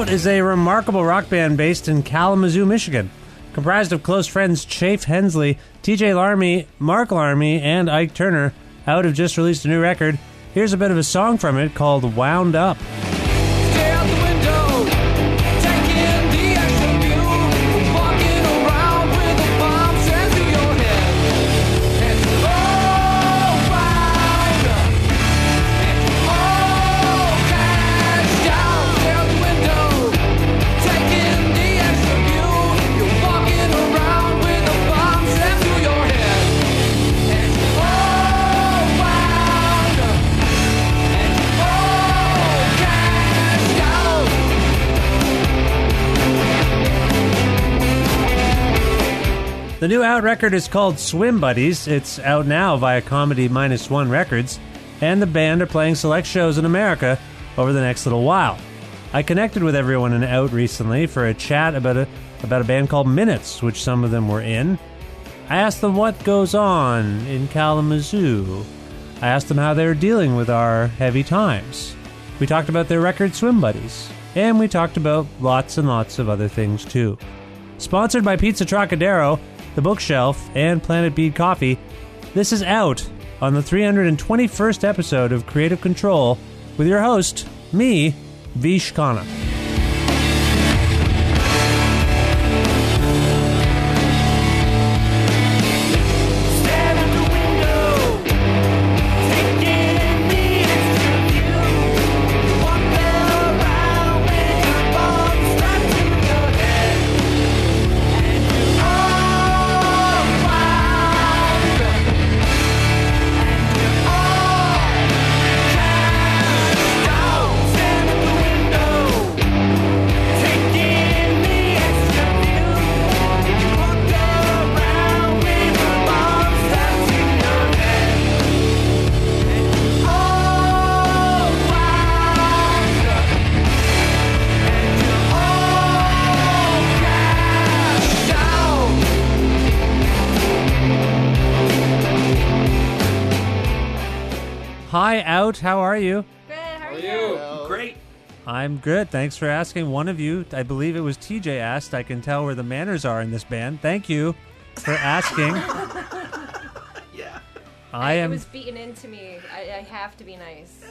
Out is a remarkable rock band based in Kalamazoo, Michigan. Comprised of close friends Chafe Hensley, TJ Larmy, Mark Larmy, and Ike Turner, Out have just released a new record. Here's a bit of a song from it called Wound Up. Stare out the window, taking the extra view, walking around with a bomb sent to your head. And you're all wound up, and you're all cashed out. Stare out the window, taking the extra view, you're walking around with a bomb sent to your head. And you're all wound up, and you're all cashed out. The new Out record is called Swim Buddies. It's out now via Comedy Minus One Records, and the band are playing select shows in America over the next little while. I connected with everyone in Out recently for a chat about a band called Minutes, which some of them were in. I asked them what goes on in Kalamazoo. I asked them how they're dealing with our heavy times. We talked about their record Swim Buddies, and we talked about lots and lots of other things too. Sponsored by Pizza Trocadero, The Bookshelf, and Planet Bead Coffee, this is Out on the 321st episode of Creative Control with your host, me, Vish Khanna. Stand at the window, taking the extra view. Walk around with your bomb strapped to your head, and you're all wound up, and you're all cashed out. Stand at the window, taking the extra view. You walk around with a bomb strapped to your head, and you're all wound up, and you're all cashed out. Hi, Out. How are you? Good, how are you? Great. I'm good. Thanks for asking. One of you, I believe it was TJ, asked. I can tell where the manners are in this band. Thank you for asking. Yeah. I It am. was beaten into me. I have to be nice.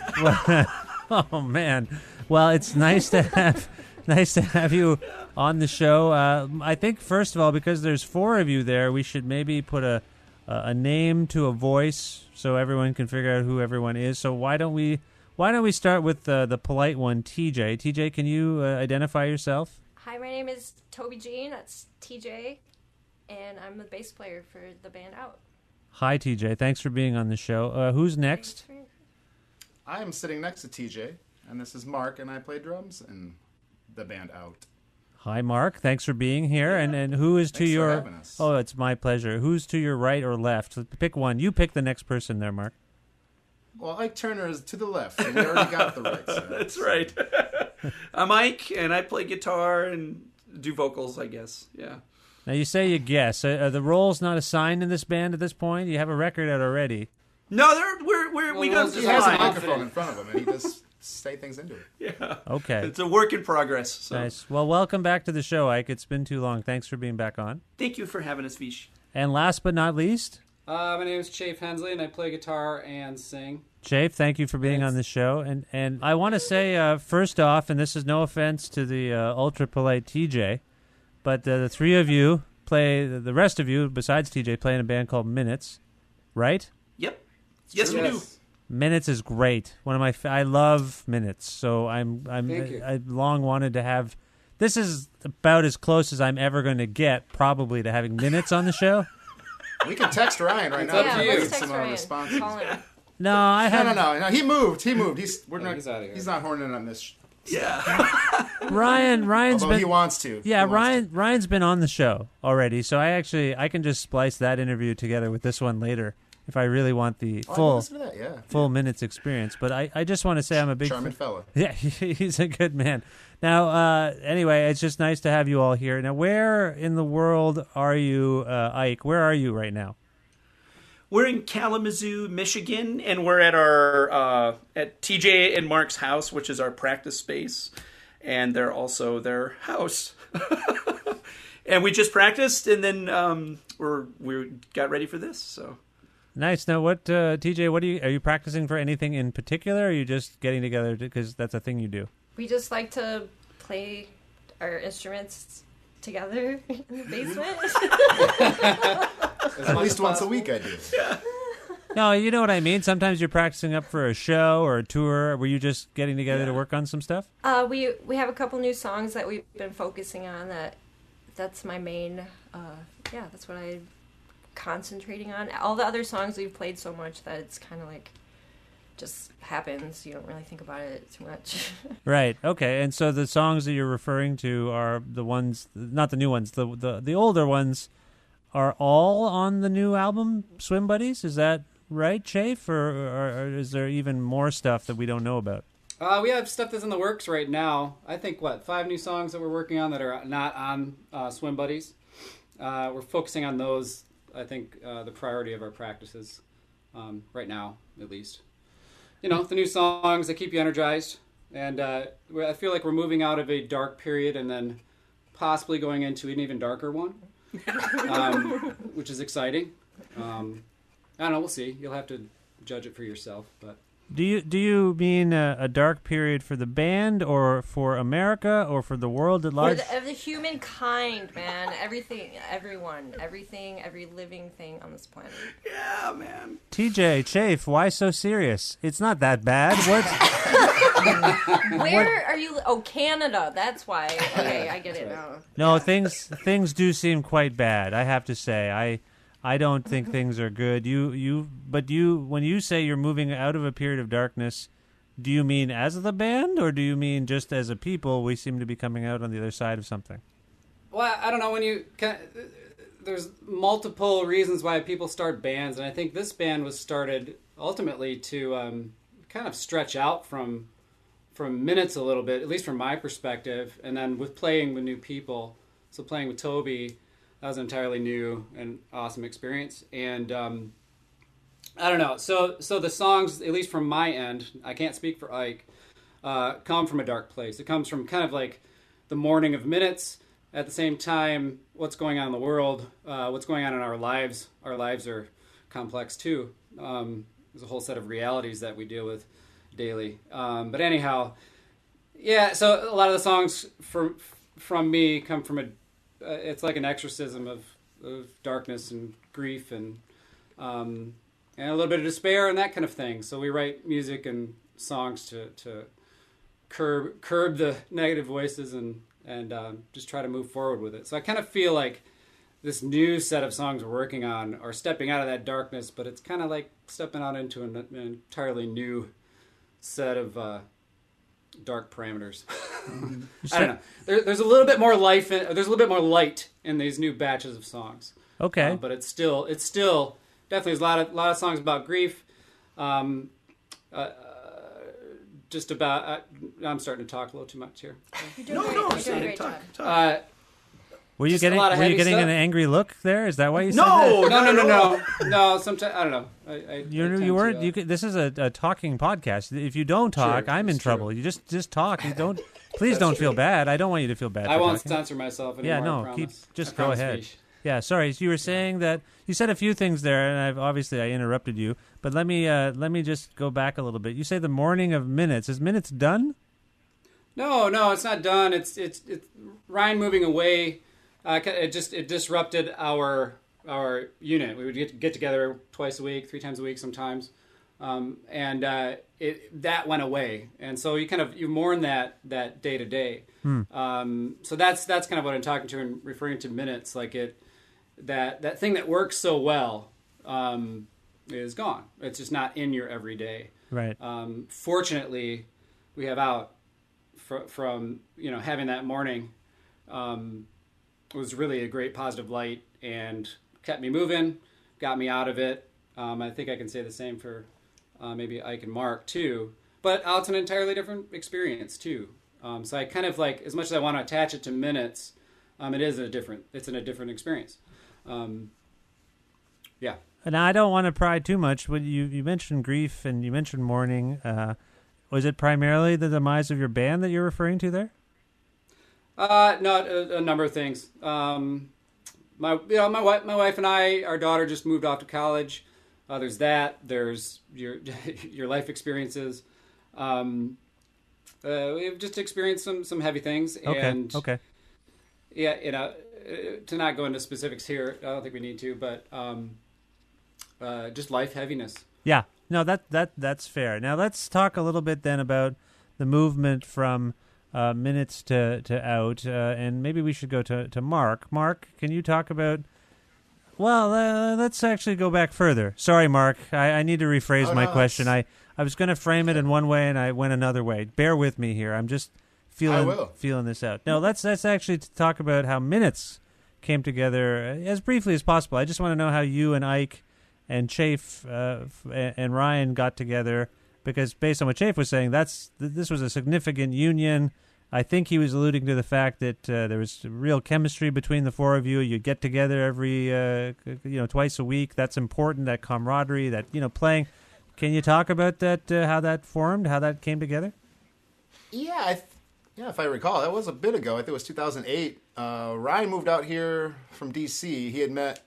Oh man. Well, it's nice to have you on the show. I think first of all, because there's four of you there, we should maybe put a name to a voice so everyone can figure out who everyone is. So why don't we start with the polite one, TJ? TJ, can you identify yourself? Hi, my name is Toby Jean. That's TJ, and I'm the bass player for the band Out. Hi, TJ. Thanks for being on the show. Who's next? I am sitting next to TJ, and this is Mark, and I play drums in the band Out. Hi, Mark. Thanks for being here. And who is to Thanks for your? having us. Oh, it's my pleasure. Who's to your right or left? Pick one. You pick the next person there, Mark. Well, Ike Turner is to the left, and we already got the right side. That's right. I'm Ike, and I play guitar and do vocals, I guess. Yeah. Now you say you guess. Are the roles not assigned in this band at this point? You have a record out already. No, we got He has a fine. microphone in front of him, and he just say things into it. Yeah. Okay. It's a work in progress. So. Nice. Well, welcome back to the show, Ike. It's been too long. Thanks for being back on. Thank you for having us, Vish. And last but not least, My name is Chafe Hensley, and I play guitar and sing. Chafe, thank you for being on the show. And I want to say, first off, and this is no offense to the ultra polite TJ, but the three of you play, the rest of you, besides TJ, play in a band called Minutes, right? Yep. Yes, we do. Minutes is great. One of my I love Minutes. So Thank you. I've long wanted to have. This is about as close as I'm ever going to get, probably, to having Minutes on the show. We can text Ryan right now. up Yeah, to you. let's Get text some Ryan. responses. Call him. No, I have No. He moved. He's he's outta here. He's not horning in on this. Yeah. Ryan's Although been. he wants to. Yeah, He wants Ryan's been on the show already, so I can just splice that interview together with this one later if I really want the to. Oh, I can listen to that, yeah. full Minutes experience. But I just want to say I'm a big Charming fella. Yeah, he's a good man. Now, anyway, it's just nice to have you all here. Now, where in the world are you, Ike? Where are you right now? We're in Kalamazoo, Michigan, and we're at our at TJ and Mark's house, which is our practice space. and they're also their house. And we just practiced, and then we got ready for this. So Nice. Now, what TJ? What are you practicing for anything in particular? Or are you just getting together because that's a thing you do? We just like to play our instruments together in the basement. At least once a week I do. No, you know what I mean. Sometimes you're practicing up for a show or a tour. Were you just getting together to work on some stuff? We have a couple new songs that we've been focusing on. That's my main. That's what I'm concentrating on. All the other songs we've played so much that it's kind of like just happens. You don't really think about it too much. Right. Okay. And so the songs that you're referring to are the ones, not the new ones, the older ones, are all on the new album, Swim Buddies. Is that right, Chafe, or is there even more stuff that we don't know about? We have stuff that's in the works right now. I think, 5 new songs that we're working on that are not on Swim Buddies. We're focusing on those, I think, the priority of our practices right now, at least. You know, the new songs that keep you energized. And I feel like we're moving out of a dark period and then possibly going into an even darker one, which is exciting. I don't know, we'll see. You'll have to judge it for yourself, but... Do you mean a dark period for the band, or for America, or for the world at large? For the humankind, man. Everything, everyone, everything, every living thing on this planet. yeah, man. TJ, Chafe, why so serious? It's not that bad. What? Where are you? Oh, Canada. That's why. Okay, I get it now. No, things do seem quite bad. I have to say, I don't think things are good. But when you say you're moving out of a period of darkness, do you mean as the band, or do you mean just as a people? We seem to be coming out on the other side of something. Well, I don't know. There's multiple reasons why people start bands, and I think this band was started ultimately to kind of stretch out from minutes a little bit, at least from my perspective, and then with playing with new people. So playing with Toby, that was an entirely new and awesome experience. And I don't know. So the songs, at least from my end, I can't speak for Ike, come from a dark place. It comes from kind of like the mourning of minutes. At the same time, what's going on in the world, what's going on in our lives. Our lives are complex too. There's a whole set of realities that we deal with daily. But anyhow, yeah. So a lot of the songs from me come from it's like an exorcism of darkness and grief and a little bit of despair and that kind of thing. So we write music and songs to curb the negative voices and just try to move forward with it. So I kind of feel like this new set of songs we're working on are stepping out of that darkness, but it's kind of like stepping out into an entirely new set of dark parameters. I don't know. There's a little bit more life. There's a little bit more light in these new batches of songs. Okay, but it's still definitely there's a lot of songs about grief. Just about. I'm starting to talk a little too much here. You're doing great. You're doing a great job. Were you Just a getting lot of heavy an stuff. angry look there? Is that why you said that? No. Sometimes I don't know. You weren't. You could, this is a talking podcast. If you don't talk, Sure, I'm in it's trouble. true. You just talk. You don't. Please don't feel bad. I don't want you to feel bad. I for won't talking. censor myself anymore. Yeah, no. I promise. Just I go promise, ahead. Vish. Yeah, sorry. So you were saying that you said a few things there, and I interrupted you. But let me just go back a little bit. You say the morning of minutes. Is minutes done? No, it's not done. It's Ryan moving away. It disrupted our unit. We would get together twice a week, 3 times a week sometimes, and that went away. And so you mourn that day to day. So that's kind of what I'm talking to and referring to minutes. Like that thing that works so well is gone. It's just not in your everyday. Right. Fortunately, we have out from having that morning. Was really a great positive light and kept me moving, got me out of it. I think I can say the same for maybe Ike and Mark too. But it's an entirely different experience too. So I kind of like, as much as I want to attach it to minutes, it's in a different experience. Yeah. And I don't want to pry too much. When you mentioned grief and you mentioned mourning, was it primarily the demise of your band that you're referring to there? No, a number of things. My wife and I, our daughter just moved off to college. There's that. There's your your life experiences. We've just experienced some heavy things. Okay. Okay. Yeah, to not go into specifics here, I don't think we need to, but just life heaviness. Yeah. No, that's fair. Now let's talk a little bit then about the movement from minutes to out, and maybe we should go to Mark. Mark, can you talk about? Well, let's actually go back further. Sorry, Mark. I need to rephrase my question. I was going to frame it in one way, and I went another way. Bear with me here. I'm just feeling this out. No, let's actually talk about how minutes came together as briefly as possible. I just want to know how you and Ike and Chafe and Ryan got together, because based on what Chafe was saying, this was a significant union. I think he was alluding to the fact that there was real chemistry between the four of you. You get together every twice a week. That's important. That camaraderie. That playing. Can you talk about that? How that formed? How that came together? Yeah, if I recall, that was a bit ago. I think it was 2008. Ryan moved out here from D.C. He had met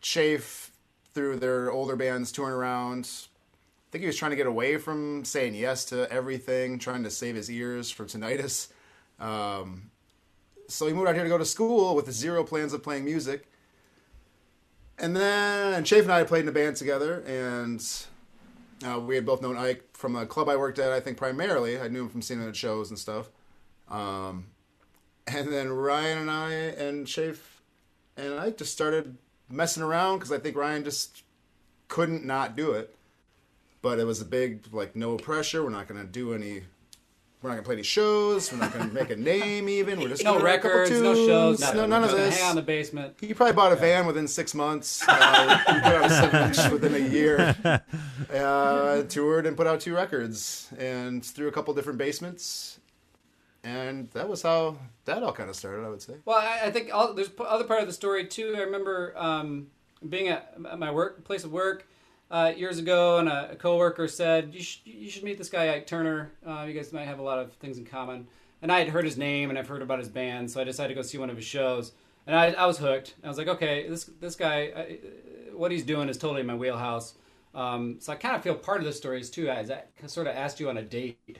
Chafe through their older bands touring around. I think he was trying to get away from saying yes to everything, trying to save his ears from tinnitus. So he moved out here to go to school with zero plans of playing music. And then Chafe and I played in a band together, and we had both known Ike from a club I worked at, I think primarily. I knew him from seeing him at shows and stuff. And then Ryan and I and Chafe and Ike just started messing around because I think Ryan just couldn't not do it. But it was a big, no pressure. We're not going to play any shows. We're not going to make a name even. We're just no gonna records, tunes. no shows, none of this. Hang out in the basement. He probably bought a van within 6 months. He put out a 7-inch within a year. Toured and put out 2 records. And through a couple different basements. And that was how that all kind of started, I would say. Well, I think there's other part of the story, too. I remember being at my place of work years ago, and a coworker said, you should meet this guy, Ike Turner. You guys might have a lot of things in common. And I had heard his name, and I've heard about his band, so I decided to go see one of his shows. And I was hooked. I was like, okay, this guy, what he's doing is totally in my wheelhouse. So I kind of feel part of the story is, too, I sort of asked you on a date,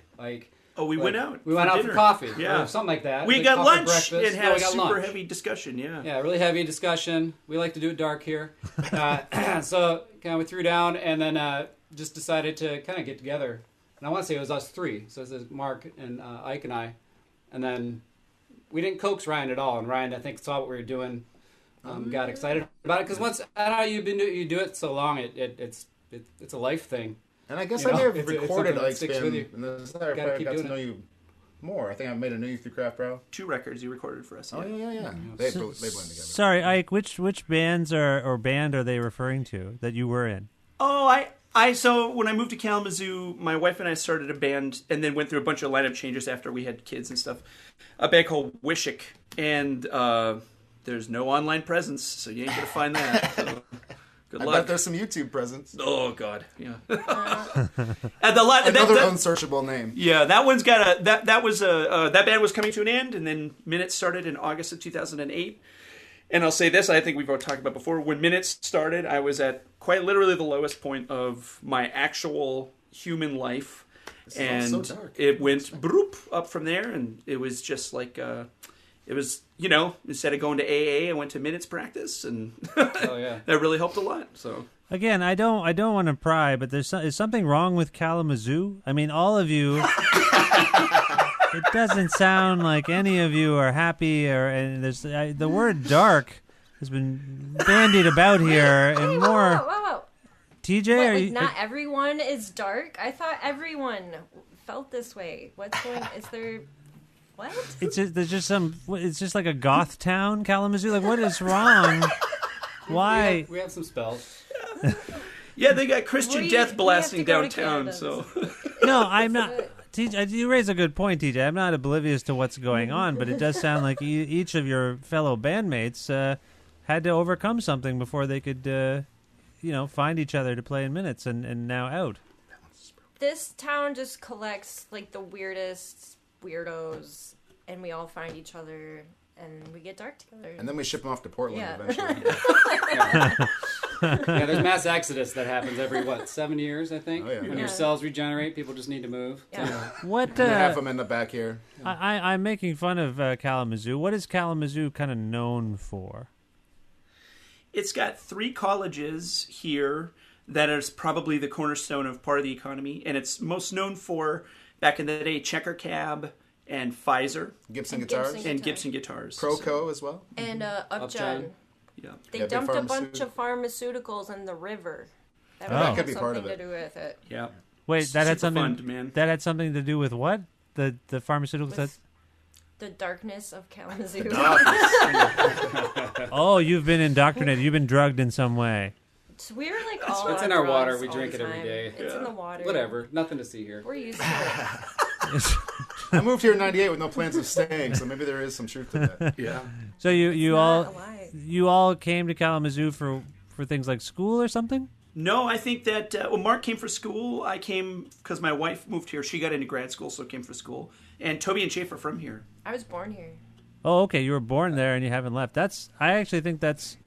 we went out. We went out dinner. for coffee, yeah, or something like that. We got lunch breakfast. and had a super lunch. heavy discussion. Yeah, really heavy discussion. We like to do it dark here, so kind of we threw down and then just decided to kind of get together. And I want to say it was us 3. So it was Mark and Ike and I, and then we didn't coax Ryan at all. And Ryan, I think, saw what we were doing, got excited about it because once I don't know you do it so long, it's a life thing. And I guess I may have it's recorded Ike's sticks band, with you. and that's how I got to know you more. I think I made a Know You Through Craft Brow. 2 records you recorded for us. Oh, yeah. They blend together. Sorry, Ike, which bands or band are they referring to that you were in? Oh, so when I moved to Kalamazoo, my wife and I started a band and then went through a bunch of lineup changes after we had kids and stuff. A band called Wishick, and there's no online presence, so you ain't going to find that. So. I bet there's some YouTube presence. Oh God, yeah. Another unsearchable name. Yeah, that one's got that band was coming to an end, and then Minutes started in August of 2008. And I'll say this, I think we've already talked about before. When Minutes started, I was at quite literally the lowest point of my actual human life, and so dark. It went broop up from there, and it was just like. It was, instead of going to AA, I went to Minutes practice, and that really helped a lot. So again, I don't want to pry, but is something wrong with Kalamazoo? I mean, all of you. It doesn't sound like any of you are happy, and there's the word "dark" has been bandied about here, and more. Whoa. TJ, not everyone is dark? I thought everyone felt this way. What's going? Is there? What? It's just like a goth town, Kalamazoo. Like, what is wrong? Why? We have some spells. Yeah, they got Christian death blasting downtown. So no, I'm not. TJ, you raise a good point, TJ. I'm not oblivious to what's going on, but it does sound like each of your fellow bandmates had to overcome something before they could, find each other to play in Minutes, and now out. This town just collects the weirdest weirdos and we all find each other, and we get dark together. And then we ship them off to Portland Yeah. eventually. Yeah, there's mass exodus that happens every 7 years, I think. Oh, yeah. When Yeah. your cells regenerate, people just need to move. Yeah. What? And half of them end up back here. I'm making fun of Kalamazoo. What is Kalamazoo kind of known for? It's got 3 colleges here that is probably the cornerstone of part of the economy, and it's most known for, back in the day, Checker Cab and Pfizer Gibson And guitars. Gibson. and Gibson guitars. Proco as well. And Upjohn. Upjohn. Yeah. They Yeah, big dumped a bunch pharmaceutical. of pharmaceuticals in the river. That Oh. might That have could be part something of to it. do with it. Yeah. Wait, that had Super something. fun, man. That had something to do with what? The pharmaceuticals. With the darkness of Kalamazoo. Oh, you've been indoctrinated. You've been drugged in some way. So we're like all It's on in our drugs water. We all drink the it every time. day. It's in the water. Whatever. Nothing to see here. We're used to it. I moved here in '98 with no plans of staying, so maybe there is some truth to that. Yeah. So you Not all a lie. you all came to Kalamazoo for things like school or something? No, I think that Mark came for school. I came because my wife moved here. She got into grad school, so came for school. And Toby and Schaefer from here. I was born here. Oh, okay. You were born there and you haven't left. I actually think that's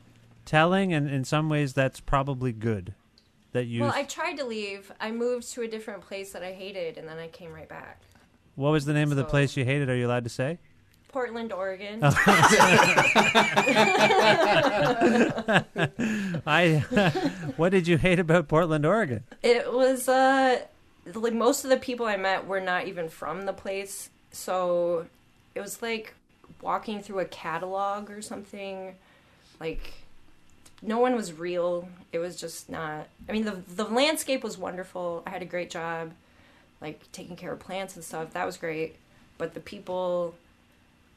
telling, and in some ways that's probably good. That you. Well, I tried to leave. I moved to a different place that I hated, and then I came right back. What was the name of the So- place you hated? Are you allowed to say? Portland, Oregon. Oh. What did you hate about Portland, Oregon? It was like most of the people I met were not even from the place, so it was like walking through a catalog or something. Like no one was real. It was just not. I mean, the landscape was wonderful. I had a great job, like taking care of plants and stuff. That was great, but the people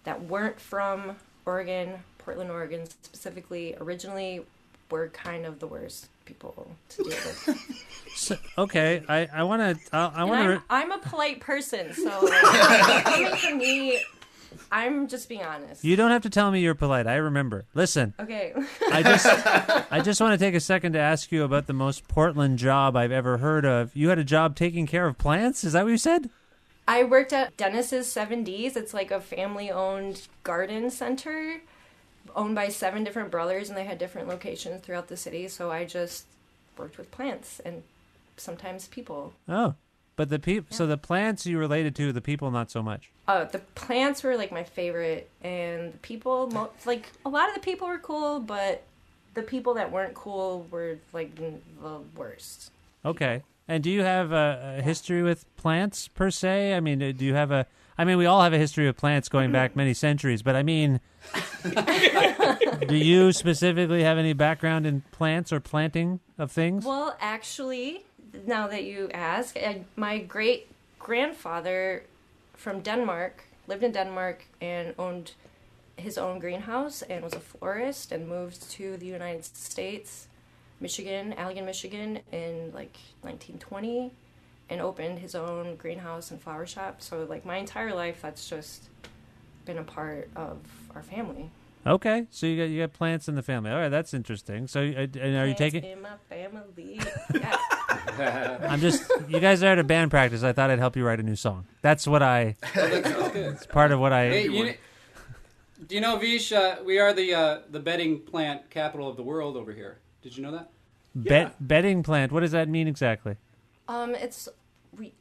that weren't from Oregon, Portland, Oregon specifically, originally were kind of the worst people to deal with. So, okay, I want to. I And want to. I'm a polite person, so like, coming from me, I'm just being honest. You don't have to tell me you're polite. I remember. Listen, Okay. I just want to take a second to ask you about the most Portland job I've ever heard of. You had a job taking care of plants? Is that what you said? I worked at Dennis's 7Ds. It's like a family-owned garden center owned by 7 different brothers, and they had different locations throughout the city. So I just worked with plants and sometimes people. Oh, but the people. So the plants you related to, the people not so much. The plants were like my favorite, and the people, like a lot of the people were cool, but the people that weren't cool were like the worst. Okay. And do you have a history with plants per se? I mean, do you have a? I mean, we all have a history with plants going back many centuries, but I mean, do you specifically have any background in plants or planting of things? Well, actually, now that you ask, my great-grandfather from Denmark lived in Denmark and owned his own greenhouse and was a florist and moved to the United States, Michigan, Allegan, Michigan, in like 1920 and opened his own greenhouse and flower shop. So like my entire life, that's just been a part of our family. Okay, so you got plants in the family. All right, that's interesting. So, and are you Plants taking? in my family? Yeah. I'm just. You guys are at a band practice. I thought I'd help you write a new song. That's what I. That's good. It's part of what I. Hey, do you know, Vish, we are the bedding plant capital of the world over here. Did you know that? Bedding plant. What does that mean exactly? We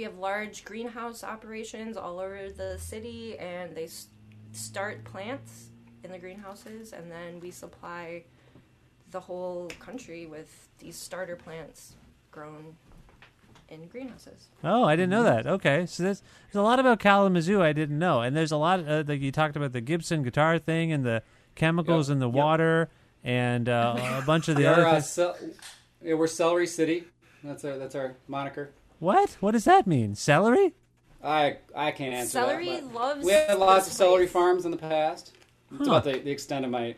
have large greenhouse operations all over the city, and they start plants in the greenhouses, and then we supply the whole country with these starter plants grown in greenhouses. Oh, I didn't know that. Okay, so there's a lot about Kalamazoo I didn't know, and there's a lot. Like you talked about the Gibson guitar thing and the chemicals in the water, and a bunch of the other things. We're Celery City. That's our moniker. What? What does that mean? Celery? I can't answer Celery that. but loves We had lots this of celery place. farms in the past. It's Huh. about the extent of my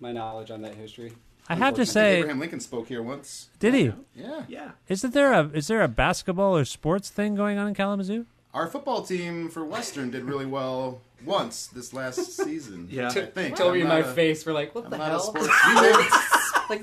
knowledge on that history. I have to I think say, Abraham Lincoln spoke here once. did he? Yeah. Yeah. Is there a basketball or sports thing going on in Kalamazoo? Our football team for Western did really well once this last season. Yeah. I think. Toby I'm in my not a- face. We're like, what I'm the not a hell? sports.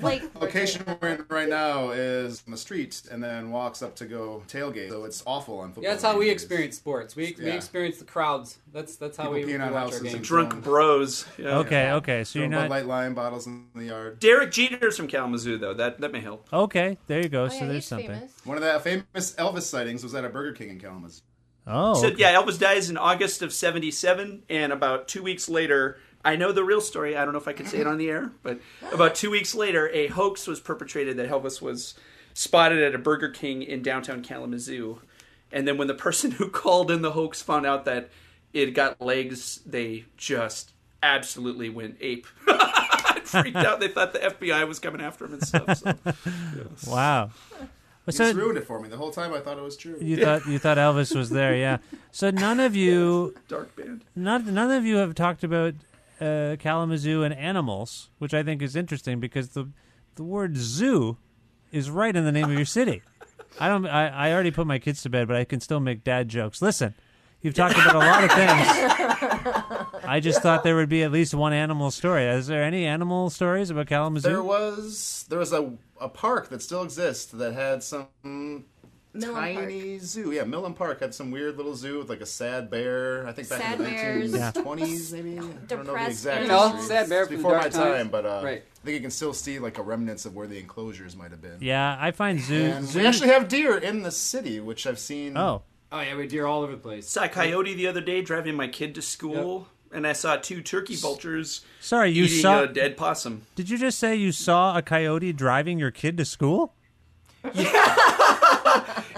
like Location we're in right now is on the street, and then walks up to go tailgate. So it's awful on football. Yeah, that's how we games. experience sports. We experience the crowds. That's how People we peeing on watch our houses and games. Drunk bros. Yeah. Okay. So you're Throwing Bud not. Light lime bottles in the yard. Derek Jeter's from Kalamazoo, though. That may help. Okay, there you go. Oh, so yeah, there's he's something. famous. One of the famous Elvis sightings was at a Burger King in Kalamazoo. Oh, So, okay. yeah, Elvis dies in August of 1977, and about 2 weeks later, I know the real story. I don't know if I could say it on the air, but about 2 weeks later, a hoax was perpetrated that Elvis was spotted at a Burger King in downtown Kalamazoo. And then when the person who called in the hoax found out that it got legs, they just absolutely went ape. Freaked out. They thought the FBI was coming after him and stuff. So. Wow. You So just ruined it for me. The whole time I thought it was true. you thought Elvis was there, yeah. So none of you Dark band. none of you have talked about Kalamazoo and animals, which I think is interesting because the word zoo is right in the name of your city. I already put my kids to bed, but I can still make dad jokes. Listen, you've talked about a lot of things. I just thought there would be at least one animal story. Is there any animal stories about Kalamazoo? There was a park that still exists that had some Millen tiny zoo. Yeah, Millen Park had some weird little zoo with like a sad bear. I think back Sad in the bears. 1920s, maybe. I don't know the Depressed exact You know, history. sad bear It's from the before dark my times. time, but Right. I think you can still see like a remnants of where the enclosures might have been. Yeah, I find And we actually have deer in the city, which I've seen. Oh, Oh yeah, we deer all over the place. Saw a coyote the other day driving my kid to school, and I saw 2 turkey vultures sorry, you eating saw. a dead possum. Did you just say you saw a coyote driving your kid to school?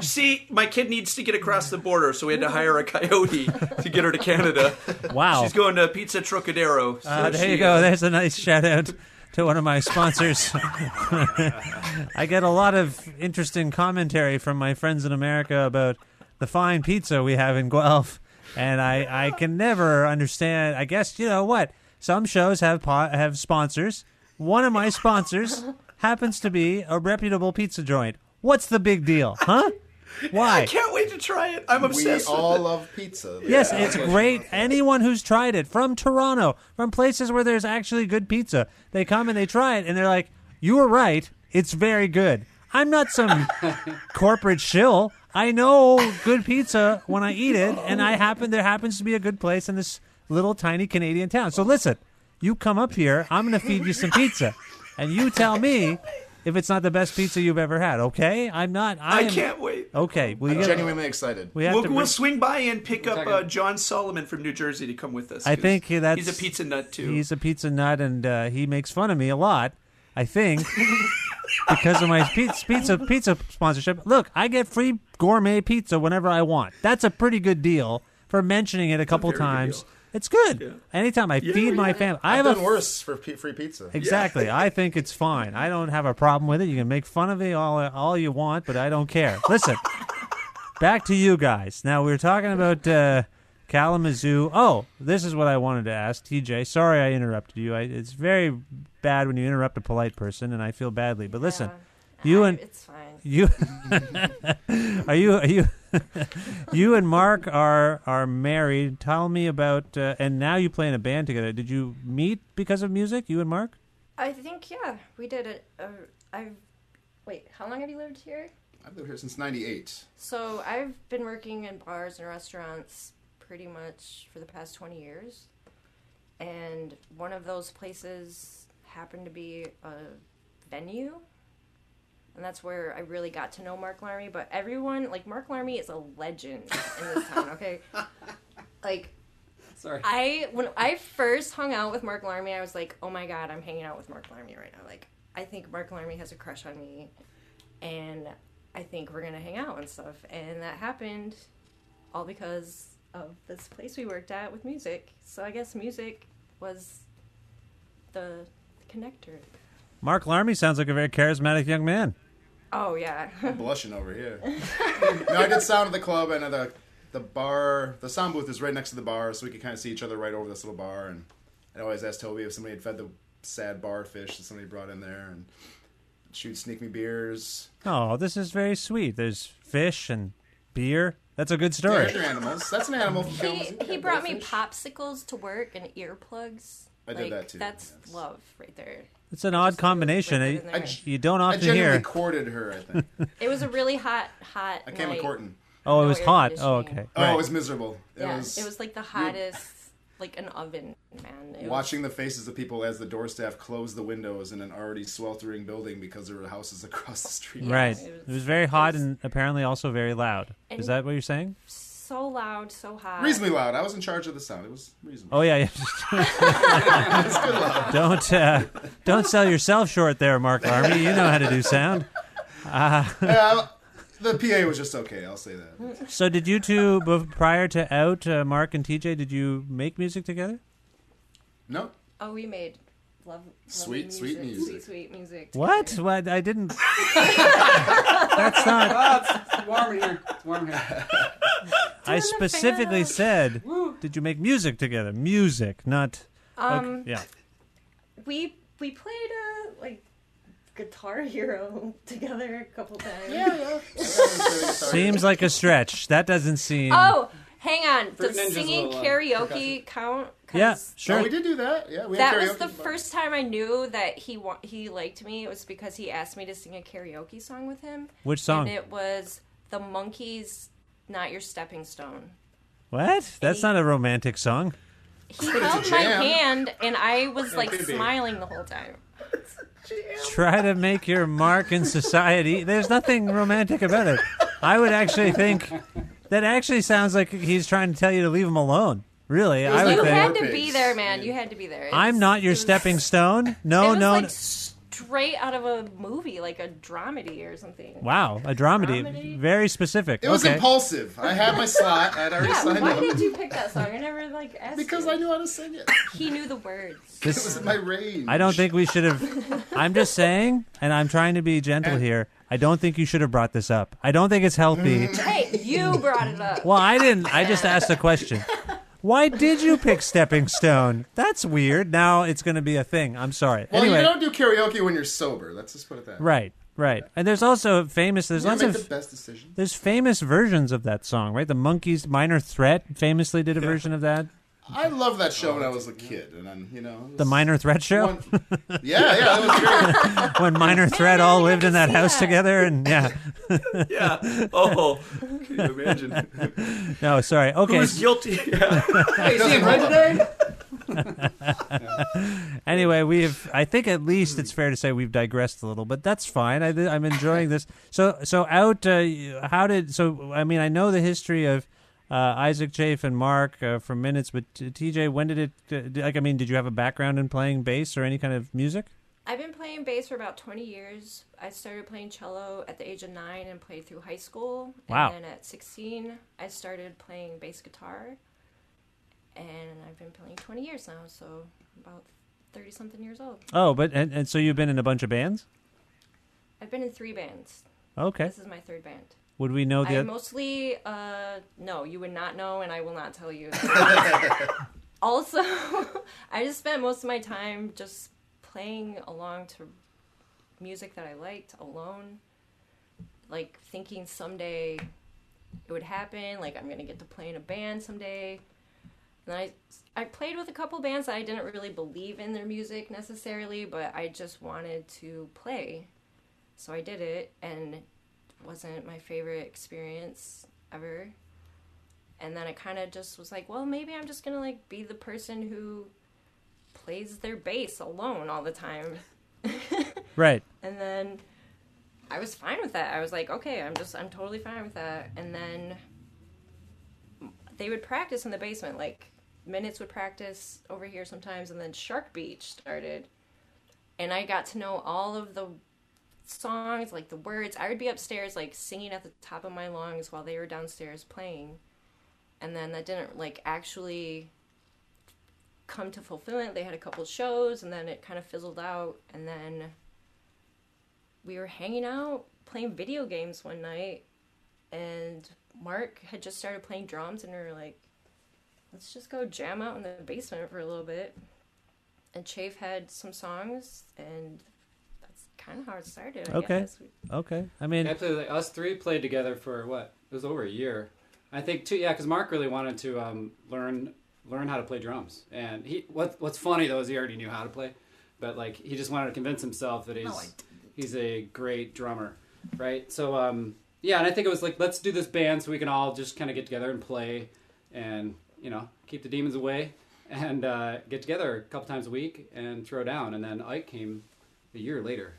See, my kid needs to get across the border, so we had to hire a coyote to get her to Canada. Wow. She's going to Pizza Trocadero. So There you go. There's a nice shout out to one of my sponsors. I get a lot of interesting commentary from my friends in America about the fine pizza we have in Guelph, and I can never understand. I guess, you know what? Some shows have sponsors. One of my sponsors happens to be a reputable pizza joint. What's the big deal, huh? Why? I can't wait to try it. I'm We obsessed all with it. love pizza. Yes, it's great. Anyone who's tried it from Toronto, from places where there's actually good pizza, they come and they try it, and they're like, "You were right. It's very good." I'm not some corporate shill. I know good pizza when I eat it, and there happens to be a good place in this little tiny Canadian town. So listen, you come up here, I'm going to feed you some pizza, and you tell me if it's not the best pizza you've ever had. Okay? I can't wait. Okay, I'm genuinely excited. we have to. We'll swing by and pick up talking- John Solomon from New Jersey to come with us. I 'cause think that's he's a pizza nut too. He's a pizza nut, and he makes fun of me a lot. I think because of my pizza sponsorship. Look, I get free gourmet pizza whenever I want. That's a pretty good deal for mentioning it a couple very good times. deal. It's good. Anytime I feed my family, I I've have done worse for free pizza. Exactly. I think it's fine. I don't have a problem with it. You can make fun of me all you want, but I don't care. Listen, back to you guys. Now, we were talking about Kalamazoo. Oh, this is what I wanted to ask, TJ. Sorry I interrupted you. It's very bad when you interrupt a polite person, and I feel badly. But listen, you and it's fine. you are you and Mark are married. Tell me about and now you play in a band together. Did you meet because of music, you and Mark? I think we did it. Wait, how long have you lived here? I've lived here since '98. So I've been working in bars and restaurants pretty much for the past 20 years, and one of those places happened to be a venue. And that's where I really got to know Mark Larmy. But everyone, like, Mark Larmy is a legend in this town, okay? Like, Sorry. when I first hung out with Mark Larmy, I was like, oh my god, I'm hanging out with Mark Larmy right now. Like, I think Mark Larmy has a crush on me, and I think we're gonna hang out and stuff. And that happened all because of this place we worked at with music. So I guess music was the connector. Mark Larmy sounds like a very charismatic young man. Oh, yeah. I'm blushing over here. No, I did sound at the club, and the bar, the sound booth is right next to the bar, so we could kind of see each other right over this little bar. And I always asked Toby if somebody had fed the sad bar fish that somebody brought in there, and she'd sneak me beers. Oh, this is very sweet. There's fish and beer. That's a good Yeah, story. they're animals. That's an animal from Kalamazoo. He brought me popsicles to work and earplugs. I did that too, That's yes. love right there. It's an odd Just combination. liquid in there. You don't I often genuinely hear. courted her, I think. It was a really hot I came night. a courting. Oh, it No was air hot. Oh, conditioning. okay. Oh, Right. it was miserable. It Yeah, was it was like the hottest, like an oven, man. It watching the faces of people as the door staff closed the windows in an already sweltering building because there were houses across the street. Right. it It was- was very hot was- and apparently also very loud. And- Is that what you're saying? so loud, so hot. Reasonably loud. I was in charge of the sound. It was reasonable. Oh yeah, yeah. It's good loud. Don't sell yourself short there, Mark Larmy. You know how to do sound. Yeah, the PA was just okay. I'll say that. So did you two, prior to Out, Mark and TJ, did you make music together? No. Oh, we made Sweet sweet music. What? together. What? I didn't. That's not. Oh, it's warm in here. It's warm here. I the specifically fan. said, did you make music together? Music, not. Okay, yeah. We played like Guitar Hero together a couple times. Yeah. Seems like a stretch. That doesn't seem. Oh, hang on. Fruit Does Ninja's singing a little, karaoke count? 'Cause Yeah, Oh, sure. we did do that. Yeah, we had That was karaoke the bar. first time I knew that he liked me. It was because he asked me to sing a karaoke song with him. Which song? And it was the Monkees' "Not Your Stepping Stone." What? That's not a romantic song. He held my jam. hand, and I was like could be. smiling the whole time. Try to make your mark in society. There's nothing romantic about it. I would actually think that actually sounds like he's trying to tell you to leave him alone. Really, I would You like think. had to War be Pigs. there, man. You had to be there. I'm not your stepping stone. No, It was no. like no. straight out of a movie, like a dramedy or something. Wow, a dramedy. Dramedy? Very specific. It was okay. impulsive. I had my slot. I'd already signed Why up. did you pick that song? I never like asked. Because you. I knew how to sing it. He knew the words. It was in my range. I don't think we should have. I'm just saying, and I'm trying to be gentle here. I don't think you should have brought this up. I don't think it's healthy. Hey, you brought it up. Well, I didn't. I just asked a question. Why did you pick Stepping Stone? That's weird. Now it's going to be a thing. I'm sorry. Well, anyway, you don't do karaoke when you're sober. Let's just put it that way. right. And there's also famous. There's You lots make the of. best decision. There's famous versions of that song, right? The Monkees' "Minor Threat" famously did a version of that. I loved that show when I was a kid, and then it was The Minor Threat show, one- Yeah, that was great. when Minor Threat all lived in that see house that. together, and yeah. Yeah. Oh, can you imagine? No, sorry. Okay. Who's guilty? Yeah. Hey, you see him right today? Anyway, we've. I think at least it's fair to say we've digressed a little, but that's fine. I'm enjoying this. So Out. How did? So I mean, I know the history of Isaac Chafe and Mark from Minutes, but TJ, when did it? Did you have a background in playing bass or any kind of music? I've been playing bass for about 20 years. I started playing cello at the age of 9 and played through high school. Wow. And then at 16, I started playing bass guitar. And I've been playing 20 years now, so about 30-something years old. Oh, but and so you've been in a bunch of bands? I've been in 3 bands. Okay. This is my 3rd band. Would we know I the? mostly, no, you would not know, and I will not tell you. Also, I just spent most of my time just playing along to music that I liked alone, like thinking someday it would happen, like I'm going to get to play in a band someday. And I played with a couple bands that I didn't really believe in their music necessarily, but I just wanted to play. So I did it, and it wasn't my favorite experience ever. And then I kind of just was like, well, maybe I'm just going to like be the person who plays their bass alone all the time. Right. And then I was fine with that. I was like, okay, I'm totally fine with that. And then they would practice in the basement. Like, Minutes would practice over here sometimes, and then Shark Beach started. And I got to know all of the songs, like the words. I would be upstairs, like, singing at the top of my lungs while they were downstairs playing. And then that didn't, like, actually come to fulfillment. They had a couple shows, and then it kind of fizzled out. And then we were hanging out, playing video games one night, and Mark had just started playing drums, and we were like, let's just go jam out in the basement for a little bit. And Chafe had some songs, and that's kind of how it started, I Okay. guess. Okay. I mean, Actually, like, us 3 played together for what? It was over a year. I think too. Yeah, because Mark really wanted to learn how to play drums, and what's funny though is he already knew how to play, but like he just wanted to convince himself that he's a great drummer, right? So yeah, and I think it was like, let's do this band so we can all just kind of get together and play, and keep the demons away, and get together a couple times a week and throw down. And then Ike came a year later.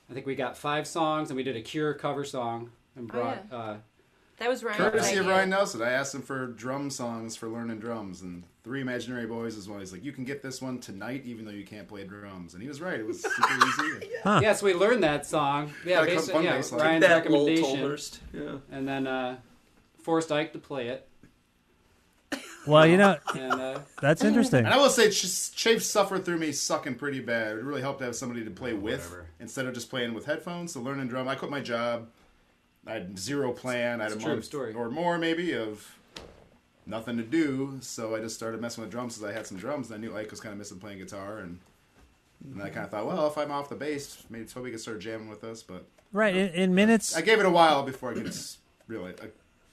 I think we got 5 songs, and we did a Cure cover song and brought. That was Ryan's Courtesy of idea. Ryan Nelson. I asked him for drum songs for learning drums, and Three Imaginary Boys is one. He's like, you can get this one tonight, even though you can't play drums. And he was right. It was super easy. Yeah, so we learned that song. Yeah, Got a basically, fun bass line. Ryan's That recommendation, Tolhurst. Yeah. and then forced Ike to play it. Well, And that's interesting. And I will say, Chafe suffered through me sucking pretty bad. It really helped to have somebody to play with whatever. instead of just playing with headphones. So learning drum, I quit my job. I had 0 plan. I had It's a a true month story. or more maybe of nothing to do. So I just started messing with drums because I had some drums. And I knew Ike was kind of missing playing guitar. And I kind of thought, well, if I'm off the bass, maybe Toby could start jamming with us. But Right, in minutes. I gave it a while before I could really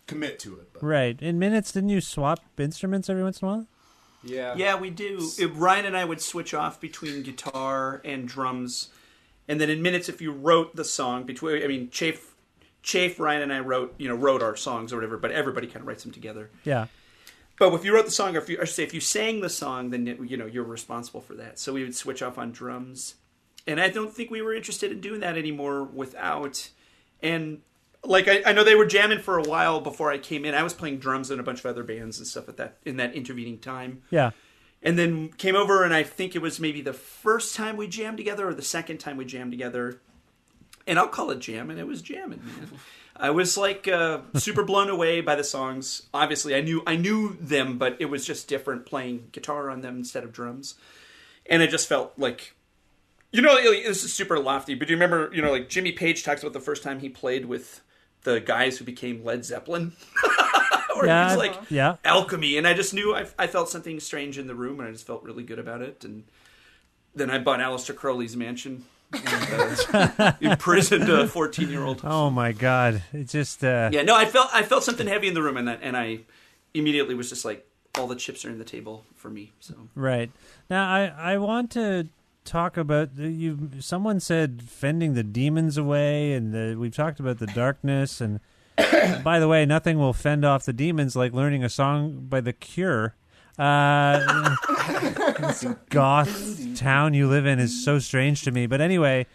commit to it. But. Right, in minutes, didn't you swap instruments every once in a while? yeah, We do. Ryan and I would switch off between guitar and drums, and then in minutes, if you wrote the song Chafe, Ryan and I wrote our songs or whatever, but everybody kind of writes them together. Yeah. But if you wrote the song, or if you sang the song, then you're responsible for that. So we would switch off on drums, and I don't think we were interested in doing that anymore without. And like I know they were jamming for a while before I came in. I was playing drums in a bunch of other bands and stuff in that intervening time. Yeah. And then came over, and I think it was maybe the first time we jammed together or the second time we jammed together. And I'll call it jamming. It was jamming, man. I was like super blown away by the songs. Obviously, I knew them, but it was just different playing guitar on them instead of drums. And I just felt like, this is super lofty, but do you remember, like Jimmy Page talks about the first time he played with the guys who became Led Zeppelin? Or Yeah, he was like yeah. alchemy. And I just knew I felt something strange in the room, and I just felt really good about it. And then I bought Aleister Crowley's mansion. And, imprisoned a 14-year-old. Oh my God! It just. Yeah, no, I felt something heavy in the room, and I immediately was just like, all the chips are in the table for me. So Right now, I want to talk about you. Someone said fending the demons away, and we've talked about the darkness. And by the way, nothing will fend off the demons like learning a song by The Cure. This goth town you live in is so strange to me. But anyway,